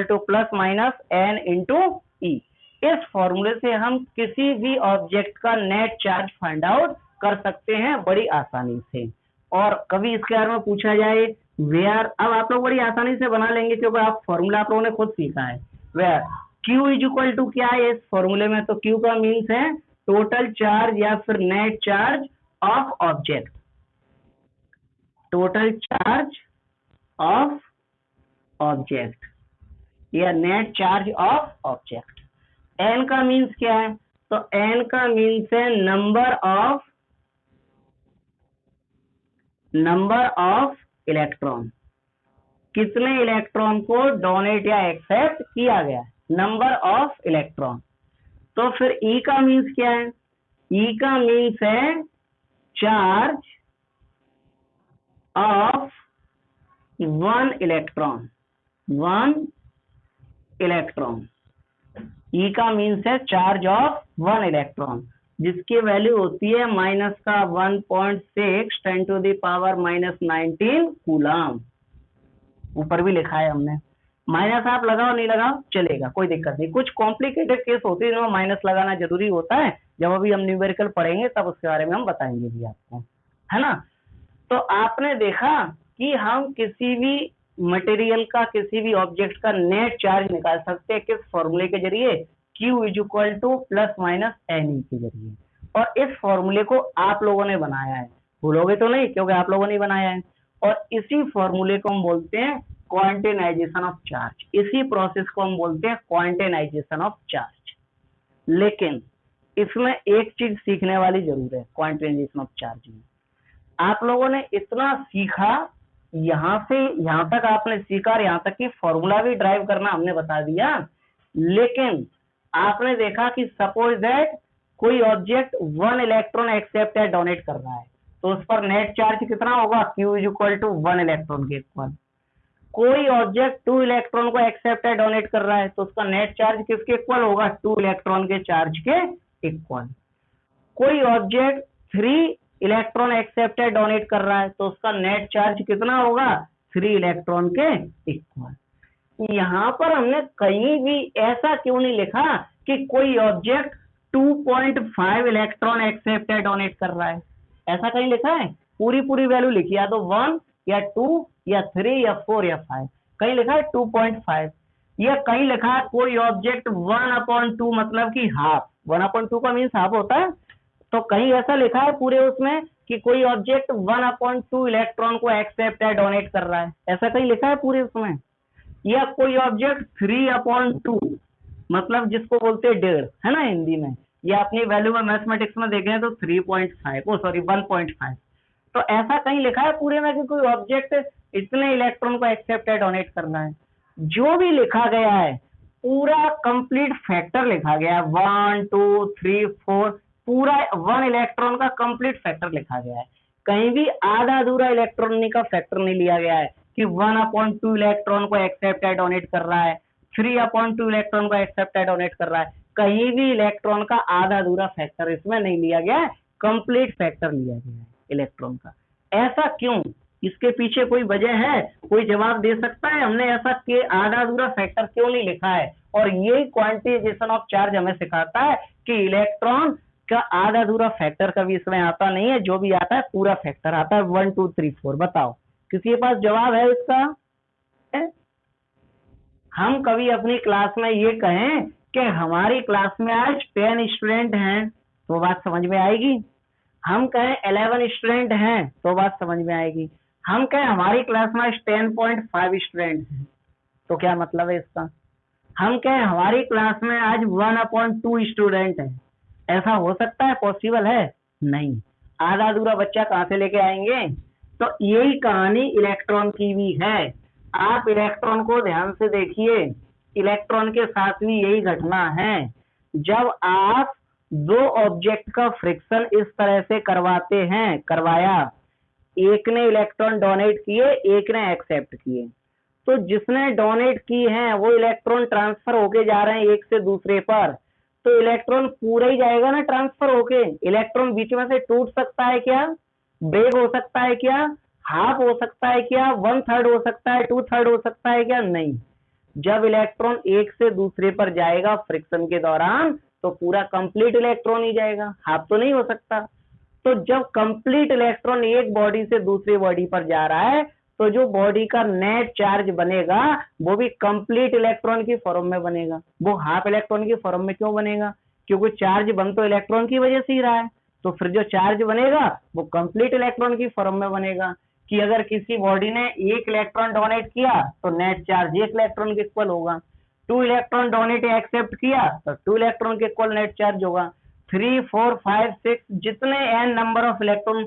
to plus minus n into e. इस फॉर्मूले से हम किसी भी ऑब्जेक्ट का नेट चार्ज फाइंड आउट कर सकते हैं बड़ी आसानी से। और कभी इसके बारे में पूछा जाए वेयर, अब आप लोग बड़ी आसानी से बना लेंगे क्योंकि आप फॉर्मूला आप लोगों ने खुद सीखा है। Where Q is equal to क्या है इस फॉर्मूले में? तो Q का मीन्स है टोटल चार्ज या फिर net charge of object, total charge of object या net charge of object. N का मीन्स क्या है? तो N का मीन्स है नंबर ऑफ इलेक्ट्रॉन, कितने इलेक्ट्रॉन को डोनेट या एक्सेप्ट किया गया, नंबर ऑफ इलेक्ट्रॉन। तो फिर E का मीन्स क्या है? E का मीन्स है charge of one electron, E का मीन्स है चार्ज ऑफ वन इलेक्ट्रॉन, जिसकी वैल्यू होती है माइनस का 1.6 10 to the power minus 19 coulomb. ऊपर भी लिखा है हमने, माइनस आप लगाओ नहीं लगाओ चलेगा, कोई दिक्कत नहीं। कुछ कॉम्प्लिकेटेड केस होते हैं जिनमें माइनस लगाना जरूरी होता है, जब अभी हम न्यूमेरिकल पढ़ेंगे तब उसके बारे में हम बताएंगे भी आपको, है ना। तो आपने देखा कि हम किसी भी मटेरियल का, किसी भी ऑब्जेक्ट का नेट चार्ज निकाल सकते हैं किस फॉर्मूले के जरिए? Q is equal to plus minus N E के जरिए। और इस फॉर्मूले को आप लोगों ने बनाया है, भूलोगे तो नहीं क्योंकि आप लोगों ने बनाया है। और इसी फॉर्मूले को हम बोलते हैं क्वांटिनाइजेशन ऑफ चार्ज, इसी प्रोसेस को हम बोलते हैं क्वांटिनाइजेशन ऑफ चार्ज। लेकिन इसमें एक चीज सीखने वाली जरूर है क्वांटिनाइजेशन ऑफ चार्ज में। आप लोगों ने इतना सीखा, यहाँ से यहाँ तक आपने सीखा और यहाँ तक कि फॉर्मूला भी ड्राइव करना हमने बता दिया, लेकिन आपने देखा कि सपोज दैट कोई ऑब्जेक्ट वन इलेक्ट्रॉन एक्सेप्ट या डोनेट कर रहा है तो उस पर नेट चार्ज कितना होगा? Q is equal to one electron के इक्वल। कोई ऑब्जेक्ट 2 इलेक्ट्रॉन को एक्सेप्ट या डोनेट कर रहा है तो उसका नेट चार्ज किसके इक्वल होगा? 2 इलेक्ट्रॉन के चार्ज के इक्वल। कोई ऑब्जेक्ट 3 इलेक्ट्रॉन एक्सेप्टेड डोनेट कर रहा है, तो उसका नेट चार्ज कितना होगा, 3 इलेक्ट्रॉन के इक्वल। यहाँ पर हमने कहीं भी ऐसा क्यों नहीं लिखा कि कोई ऑब्जेक्ट 2.5 इलेक्ट्रॉन एक्सेप्टेड डोनेट कर रहा है, ऐसा कहीं लिखा है? पूरी पूरी वैल्यू लिखी, या तो 1 या 2 या 3 या 4 या 5, कहीं लिखा है 2.5, या कहीं लिखा है कोई ऑब्जेक्ट 1/2 मतलब कि हाफ, 1/2 का मीन्स हाफ होता है, तो कहीं ऐसा लिखा है पूरे उसमें कि कोई ऑब्जेक्ट 1/2 इलेक्ट्रॉन को एक्सेप्ट या डोनेट कर रहा है, ऐसा कहीं लिखा है पूरे उसमें? या कोई ऑब्जेक्ट 3/2 मतलब जिसको बोलते हैं 1.5 है ना हिंदी में, या अपनी वैल्यू में मैथमेटिक्स में देखें तो 1.5, तो ऐसा कहीं लिखा है पूरे में कि कोई ऑब्जेक्ट इतने इलेक्ट्रॉन को एक्सेप्ट या डोनेट करना है? जो भी लिखा गया है पूरा कंप्लीट फैक्टर लिखा गया है, 1 2 3 4, पूरा 1 इलेक्ट्रॉन का कंप्लीट फैक्टर लिखा गया है, कहीं भी आधा अधूरा इलेक्ट्रॉन का फैक्टर नहीं लिया गया है कि 1/2 इलेक्ट्रॉन को एक्सेप्ट या डोनेट कर रहा है, 3/2 इलेक्ट्रॉन को एक्सेप्ट या डोनेट कर रहा है, कहीं भी इलेक्ट्रॉन का आधा अधूरा फैक्टर इसमें नहीं लिया गया है, कंप्लीट फैक्टर लिया गया है इलेक्ट्रॉन का। ऐसा क्यों, इसके पीछे कोई वजह है, कोई जवाब दे सकता है हमने ऐसा कि आधा अधूरा फैक्टर क्यों नहीं लिखा है? और यही क्वांटिजेशन ऑफ चार्ज हमें सिखाता है कि इलेक्ट्रॉन का आधा अधूरा फैक्टर कभी इसमें आता नहीं है, जो भी आता है पूरा फैक्टर आता है, 1 2 3 4। बताओ किसी के पास जवाब है इसका? हम कभी अपनी क्लास में ये कहें कि हमारी क्लास में आज 10 स्टूडेंट हैं, तो बात समझ में आएगी। हम कहें 11 स्टूडेंट हैं, तो बात समझ में आएगी। हम कहें हमारी क्लास में आज 10.5 स्टूडेंट हैं, तो क्या मतलब है इसका? हम कहें हमारी क्लास में आज 1/2 स्टूडेंट है, ऐसा हो सकता है? पॉसिबल है? नहीं। आधा अधूरा बच्चा कहाँ से लेके आएंगे? तो यही कहानी इलेक्ट्रॉन की भी है। आप इलेक्ट्रॉन को ध्यान से देखिए, इलेक्ट्रॉन के साथ भी यही घटना है। जब आप दो ऑब्जेक्ट का फ्रिक्शन इस तरह से करवाते हैं, करवाया, एक ने इलेक्ट्रॉन डोनेट किए, एक ने एक्सेप्ट किए, तो जिसने डोनेट की है वो इलेक्ट्रॉन ट्रांसफर होके जा रहे हैं एक से दूसरे पर, तो इलेक्ट्रॉन पूरा ही जाएगा ना ट्रांसफर होके। इलेक्ट्रॉन बीच में से टूट सकता है क्या? ब्रेक हो सकता है क्या? हाफ हो सकता है क्या? 1/3 हो सकता है? 2/3 हो सकता है क्या? नहीं। जब इलेक्ट्रॉन एक से दूसरे पर जाएगा फ्रिक्शन के दौरान, तो पूरा कंप्लीट इलेक्ट्रॉन ही जाएगा, हाफ तो नहीं हो सकता। तो जब कंप्लीट इलेक्ट्रॉन एक बॉडी से दूसरी बॉडी पर जा रहा है, तो जो बॉडी का नेट चार्ज बनेगा वो भी कंप्लीट इलेक्ट्रॉन की फॉर्म में बनेगा। वो हाफ इलेक्ट्रॉन की फॉर्म में क्यों बनेगा? क्योंकि चार्ज बन तो इलेक्ट्रॉन की वजह से ही रहा है, तो फिर जो चार्ज बनेगा वो कंप्लीट इलेक्ट्रॉन की फॉर्म में बनेगा। कि अगर किसी बॉडी ने 1 इलेक्ट्रॉन डोनेट किया तो नेट चार्ज 1 इलेक्ट्रॉन के इक्वल होगा, 2 इलेक्ट्रॉन डोनेट या एक्सेप्ट किया तो 2 इलेक्ट्रॉन के इक्वल नेट चार्ज होगा, 3 4 5 6 जितने n number of electron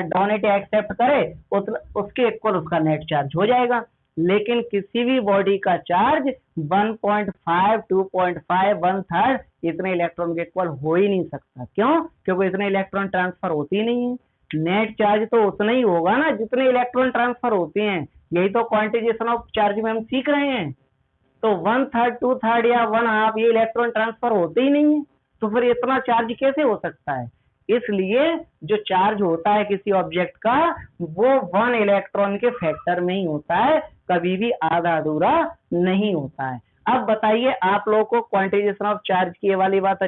donate या एक्सेप्ट करे उसके इक्वल उसका नेट चार्ज हो जाएगा। लेकिन किसी भी बॉडी का चार्ज 1.5 2.5 1/3 इतने इलेक्ट्रॉन के इक्वल हो ही नहीं सकता। क्यों? क्योंकि इतने इलेक्ट्रॉन ट्रांसफर होती ही नहीं है। नेट चार्ज तो उतना ही होगा ना जितने इलेक्ट्रॉन ट्रांसफर होते हैं, यही तो क्वांटिजेशन ऑफ चार्ज में हम सीख रहे हैं। तो 1/3 2/3 या 1/2 ये इलेक्ट्रॉन ट्रांसफर होते ही नहीं है, तो फिर इतना चार्ज कैसे हो सकता है? इसलिए जो चार्ज होता है किसी ऑब्जेक्ट का वो 1 इलेक्ट्रॉन के फैक्टर में ही होता है, कभी भी आधा अधूरा नहीं होता है। अब बताइए आप लोगों को क्वांटिजेशन ऑफ चार्ज की ये वाली बात